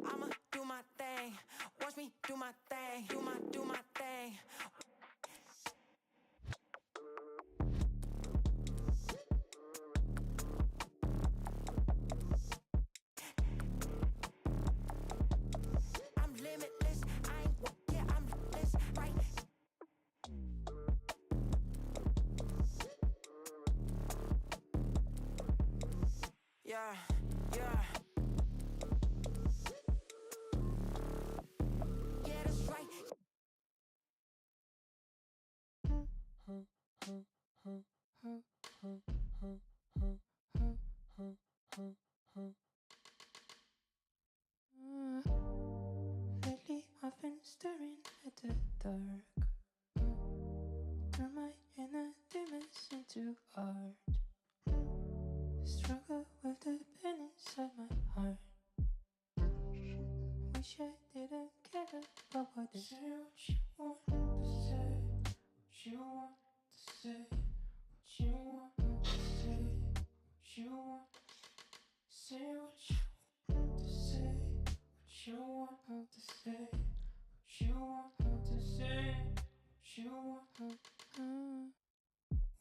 I'ma do my thing. Watch me do my thing. Do my thing. I'm limitless. I ain't, yeah, I'm limitless, right? Yeah, yeah. Yeah, that's right. Lately I've been staring at the dark. Turn my inner demons into art. Struggle with the pain inside my heart. Wish I didn't care about what they say. What you want to say, what you want to say, what you want to say, what you want. Say what you want to say, what you want to say, what you want to say, what you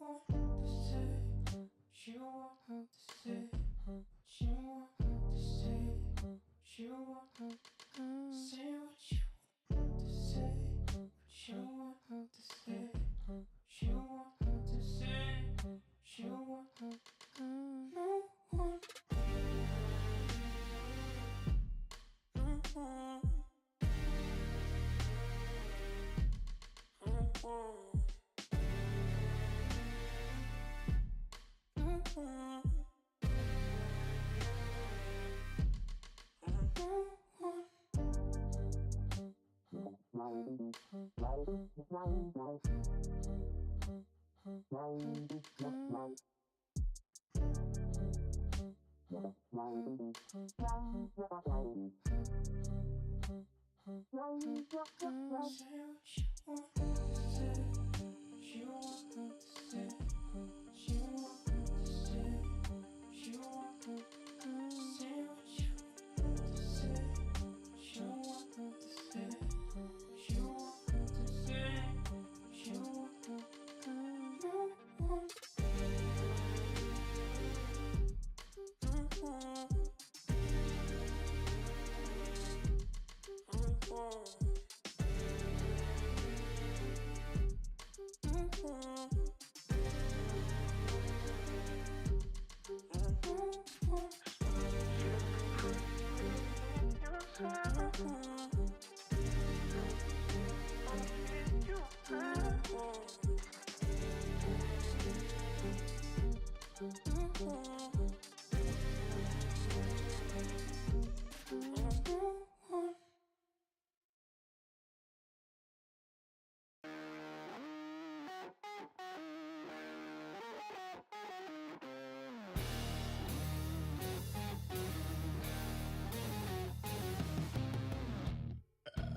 want to say, what you want to say, what you want to say, what you want to say, what you want to say, what you want to say, what you want to say, what you want to say, what you want to no one.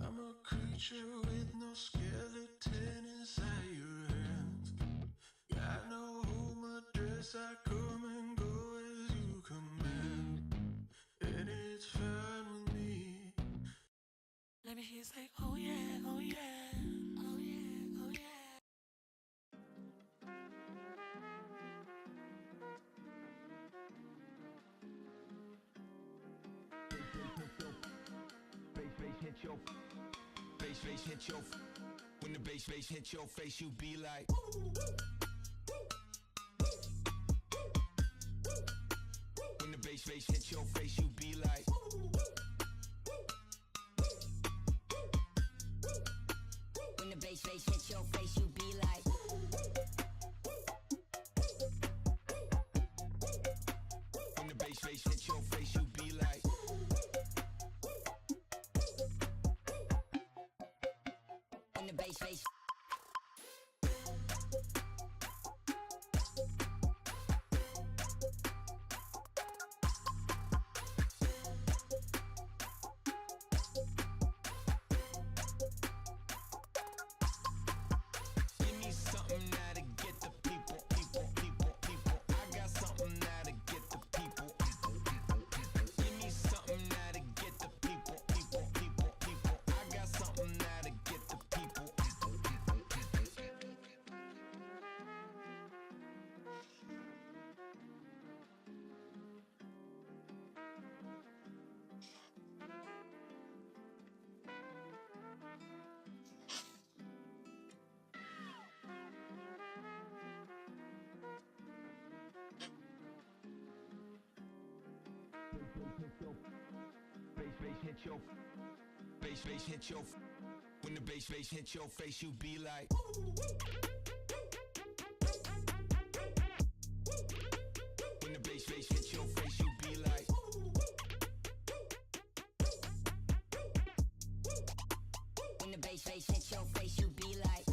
I'm a creature with no skeleton inside your hands. Got no home address, I come and go as you command. And it's fine with me. Let me hear you say, oh yeah, oh yeah, oh yeah, oh yeah. Bass hit your when the bass hit your face, you be like. When the bass hit your face, you be like. When the bass hit your face, you be like. When the bass hit your face, you be like. When the bass give me something now to get the people. I got something now to get the people. Give me something now to get the people. I got something now to get the people. Bass hit your when the bass hit your face, you be like. When the bass hit your face, you be like. When the bass hit your face, you be like.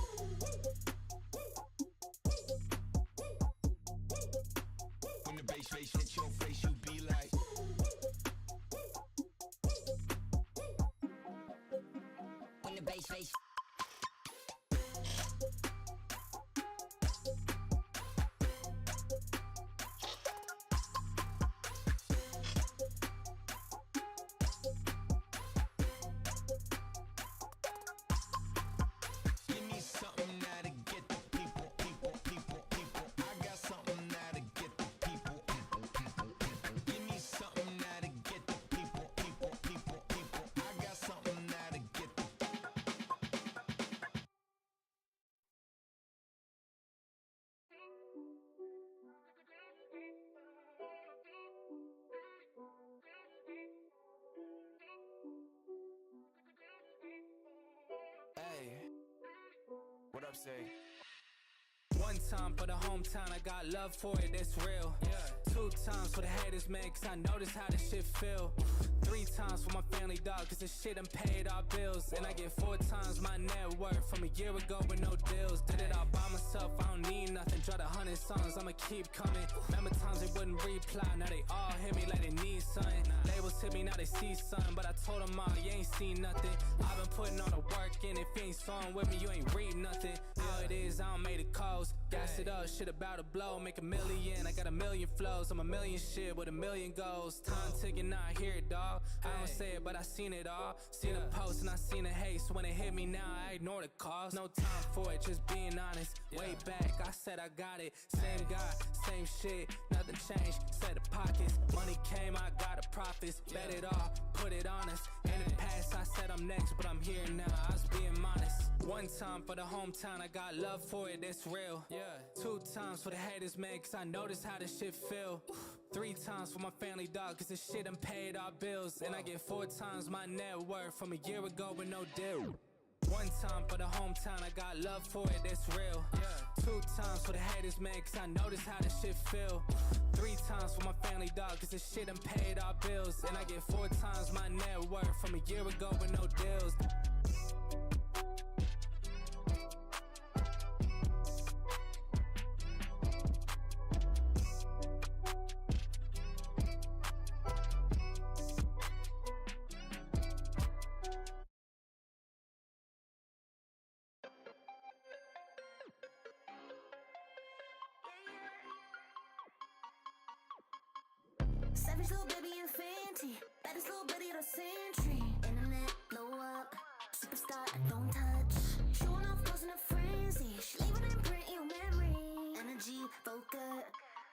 When the bass hit your face, you be like. When the bass give me something now to get the people. I got something now to get the people. Give me something now to get the people. I got something now to get the Hey, what up, say? One time for the hometown, I got love for it, that's real. 2 times for the haters, man, cause I notice how this shit feel. 3 times for my family, dog, cause this shit done paid our bills. And I get 4 times my net worth from a year ago with no deals. Did it all by myself, I don't need nothing. Dropped 100 songs, I'ma keep coming. Remember times they wouldn't reply, now they all hit me like they need something. Labels hit me, now they see something, but I told them all, you ain't seen nothing. I've been putting all the work in, if you ain't sawing with me, you ain't read nothing. How it is, I don't make the calls. Gas it up, shit about to blow, make a million. I got a million flows, I'm a million shit with a million goals. Time ticking, now I hear it, dog. I don't say it, but I seen it all. Seen a post and I seen a hate, so when it hit me now, I ignore the calls. No time for it, just being honest. Way back, I said I got it. Same guy, same shit, nothing changed. Set the pockets, money came, I got the profits. Bet it all, put it on us. In the past, I said I'm next, but I'm here now. I was being honest. 1 time for the hometown, I got love for it, that's real. 2 times for the haters, man, cause I notice how this shit feel. 3 times for my family, dog, cause this shit done paid our bills. And I get 4 times my net worth from a year ago with no deal. 1 time for the hometown, I got love for it, that's real. 2 times for the haters, man, cause I notice how this shit feel. 3 times for my family, dog, cause this shit done paid our bills. And I get 4 times my net worth from a year ago with no deals. Savage little baby and Fenty, baddest little bitty of the century. Internet blow up, superstar I don't touch. Showing off close in a frenzy, she leaving an imprint in your memory. Energy, focus,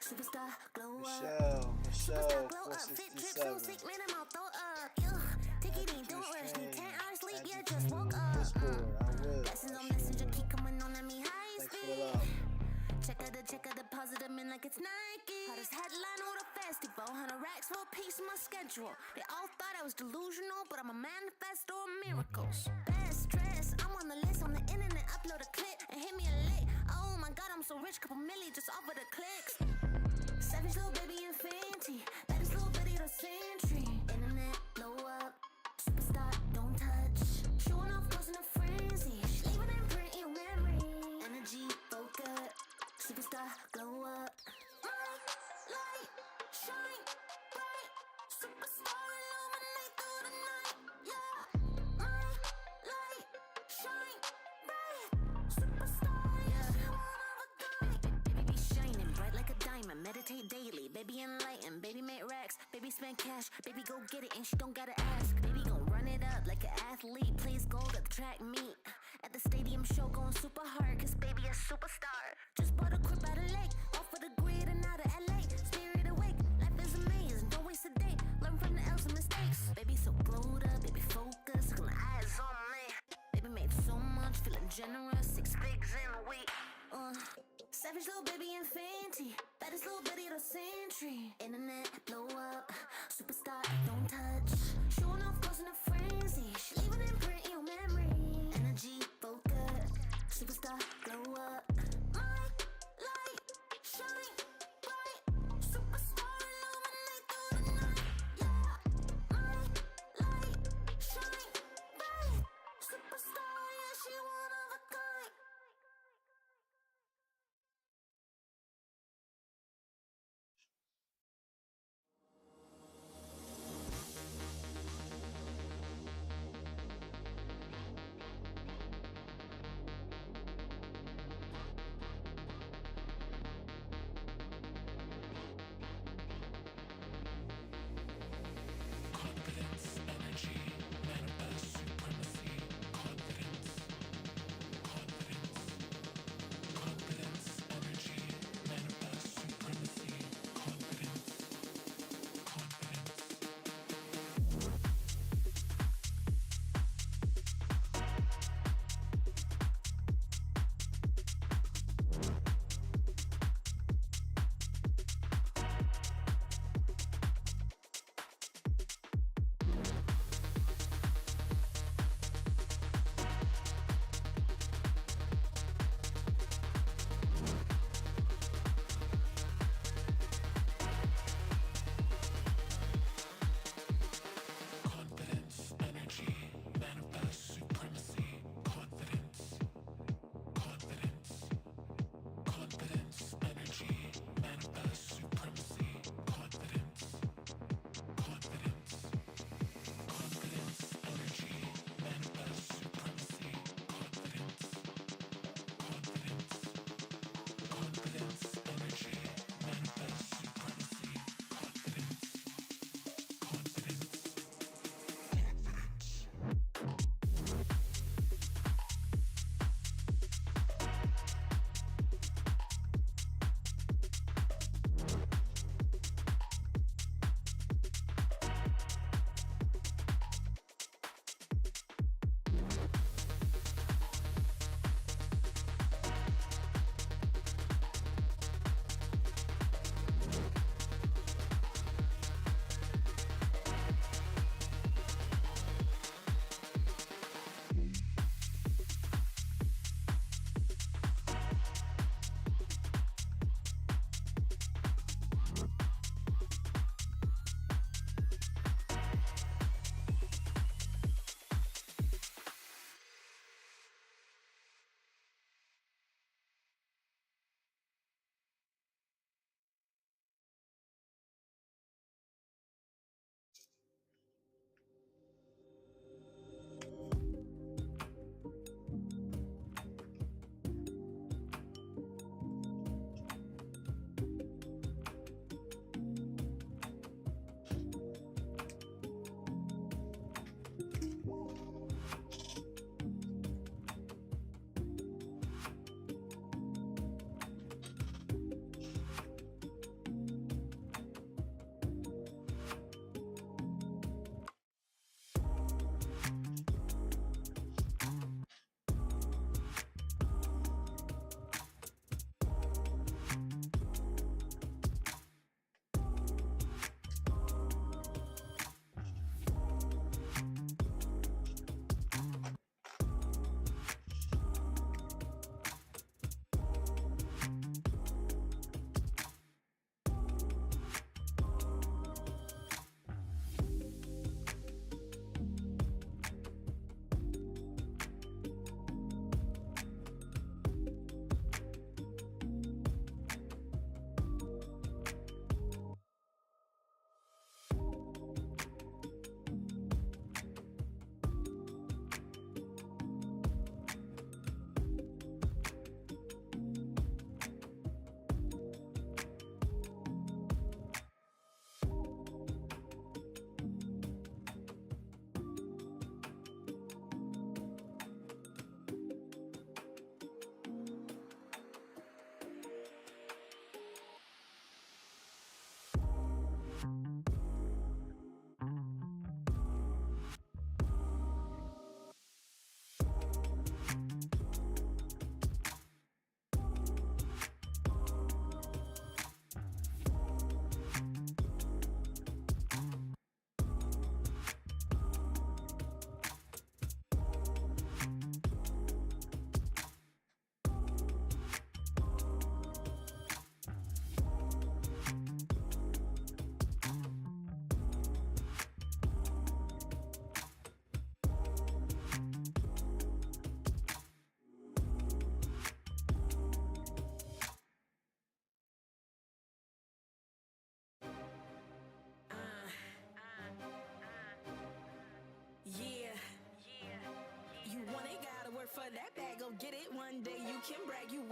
superstar glow up. Superstar glow up, fit drip so sick, man I'm all throw up. Take it in, don't rush, need 10 hours sleep, yeah just woke up. Blessings on messenger, keep coming on at me high speed. Check out the positive in like it's Nike. Hottest headline or the festival, 100 racks for a piece of my schedule. They all thought I was delusional, but I'm a manifesto of miracles. Best dress, I'm on the list on the internet, upload a clip and hit me a lick. Oh my god, I'm so rich, couple milli just off of the clicks. Savage little baby and Fenty, baddest little bitty of the century. Internet blow up, superstar don't touch. Showing off close in a frenzy, she leaving an imprint in your memory. Energy, focus, superstar glow up. Light, shine, bright. Superstar illuminate through the night. Yeah. Light, shine, bright. Superstar, yeah. One of a kind. Baby be shining bright like a diamond. Meditate daily. Baby enlightened. Baby make racks. Baby spend cash. Baby go get it and she don't gotta ask. Baby gon' run it up like an athlete. Plays gold at the track meet. At the stadium show going super hard, cause baby a superstar. Just bought a crib out of lake, off of the grid and out of LA. Spirit awake, life is amazing, don't waste a day. Learn from the L's and mistakes. Baby so glowed up, baby focused, got my eyes on me. Baby made so much, feeling generous, 6 figs in a week. Savage little baby and Fenty, baddest little bitty of the century. Internet blow up, superstar don't touch. Showing off close in a frenzy, she leaving an imprint in your memory. Energy, focus, superstar glow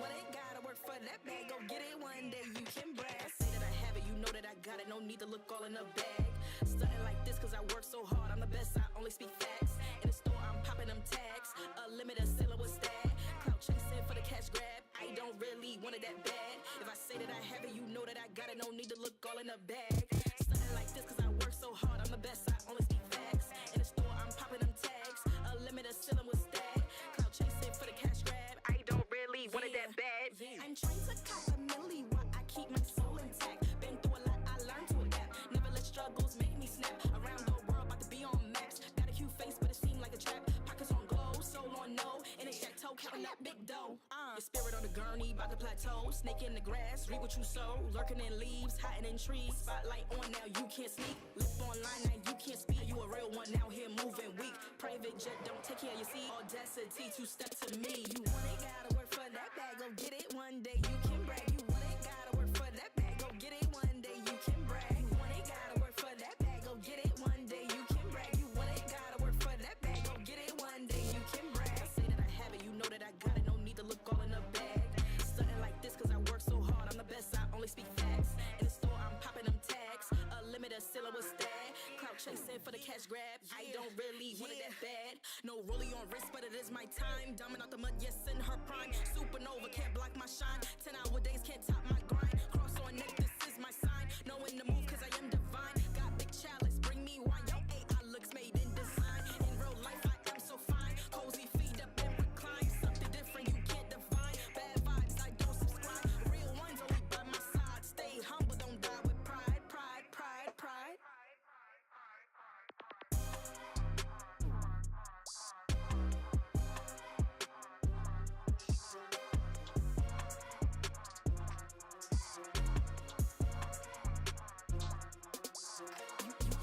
want it, gotta work for that bag. Go get it one day, you can brag. I say that I have it, you know that I got it. No need to look all in the bag. Stunting like this cause I work so hard. I'm the best, I only speak facts. In the store, I'm popping them tags. A limited seller was that. Clout chasing for the cash grab. I don't really want it that bad. If I say that I have it, you know that I got it. No need to look all in the bag. Stunting like this cause I work so hard. I'm the best, I only speak facts. In the store, I'm popping them tags. A limited seller was that. Clout chasing for the cash grab. I don't really want it that bad. I'm trying to cop a milli while I keep my soul intact. Been through a lot, I learned to adapt. Never let struggles make me snap. Around the world, about to be on maps. Got a cute face, but it seemed like a trap. Pockets on glow, soul on no. In a jack toe, counting that big dough. Your spirit on the gurney, about to plateau. Snake in the grass, read what you sow. Lurking in leaves, hiding in trees. Spotlight on now, you can't sneak. Lip online now, you can't speak. You a real one out here moving weak. Private jet, don't take care of your seat. Audacity, two step to me. You want it, gotta work for that bag. Go get it one day, you can brag. You want it, gotta work for that bag. Go get it one day, you can brag. You want it, gotta work for that bag. Go get it one day, you can brag. You want it, gotta work for that bag. Go get it one day, you can brag. I say that I have it, you know that I got it. No need to look all in the bag. Stunting like this cause I work so hard. I'm the best, I only speak facts. In the store, I'm popping them tags. A limited seller was that. Clout chasing for the cash grab. I don't really want it that bad. No rollie on wrist, but it is my time. Dumbing out the mud, yes, in her prime. Supernova can't block my shine. 10-hour days can't top my grind. Cross on neck, this is my sign. Knowing the move cause I am divine. Got big chalice, bring me wine. Yo, AI looks made in design. In real life, I am so fine. Cozy feet up and recline. Something different you can't define. Bad vibes, I don't subscribe. Real ones only by my side. Stay humble, don't die with pride. Pride, pride, pride.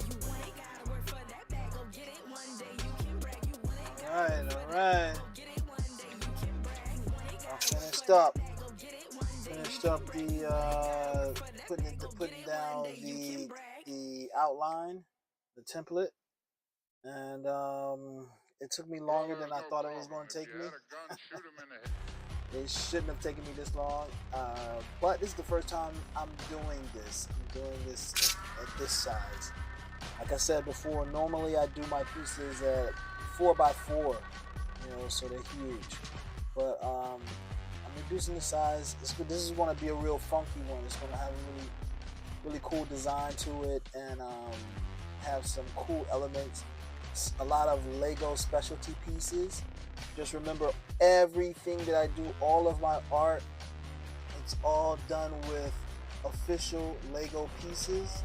You want it, gotta work for that bag. Go get it one day, you can brag. You want it, gotta Alright, work for that alright. bag. Go get it one day, you can brag. You want it, I gotta work finished for up. that bag. Go get it one day, you Finished can up brag. the You want it, gotta work for that putting bag. it Go putting get it down one day, you can brag. the outline, the template, and it took me longer than I thought it was going to take me. It shouldn't have taken me this long, but this is the first time I'm doing this. I'm doing this at this size. Like I said before, normally I do my pieces at 4x4, so they're huge. But I'm reducing the size. This is going to be a real funky one. It's going to have a really cool design to it, and have some cool elements. A lot of Lego specialty pieces. Just remember, everything that I do, all of my art, it's all done with official Lego pieces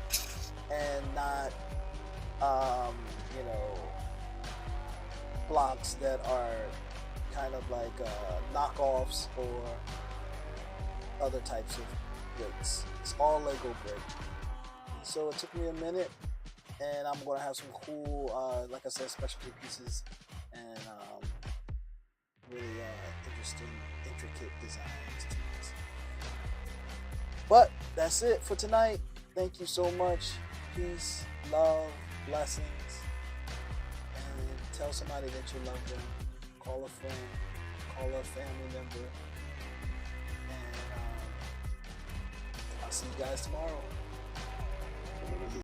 and not blocks that are kind of like knockoffs or other types of bricks. It's all Lego brick. So it took me a minute, and I'm gonna have some cool, like I said, specialty pieces and really interesting, intricate designs to this. But that's it for tonight. Thank you so much. Peace, love, blessings, and tell somebody that you love them. Call a friend, call a family member, and I'll see you guys tomorrow.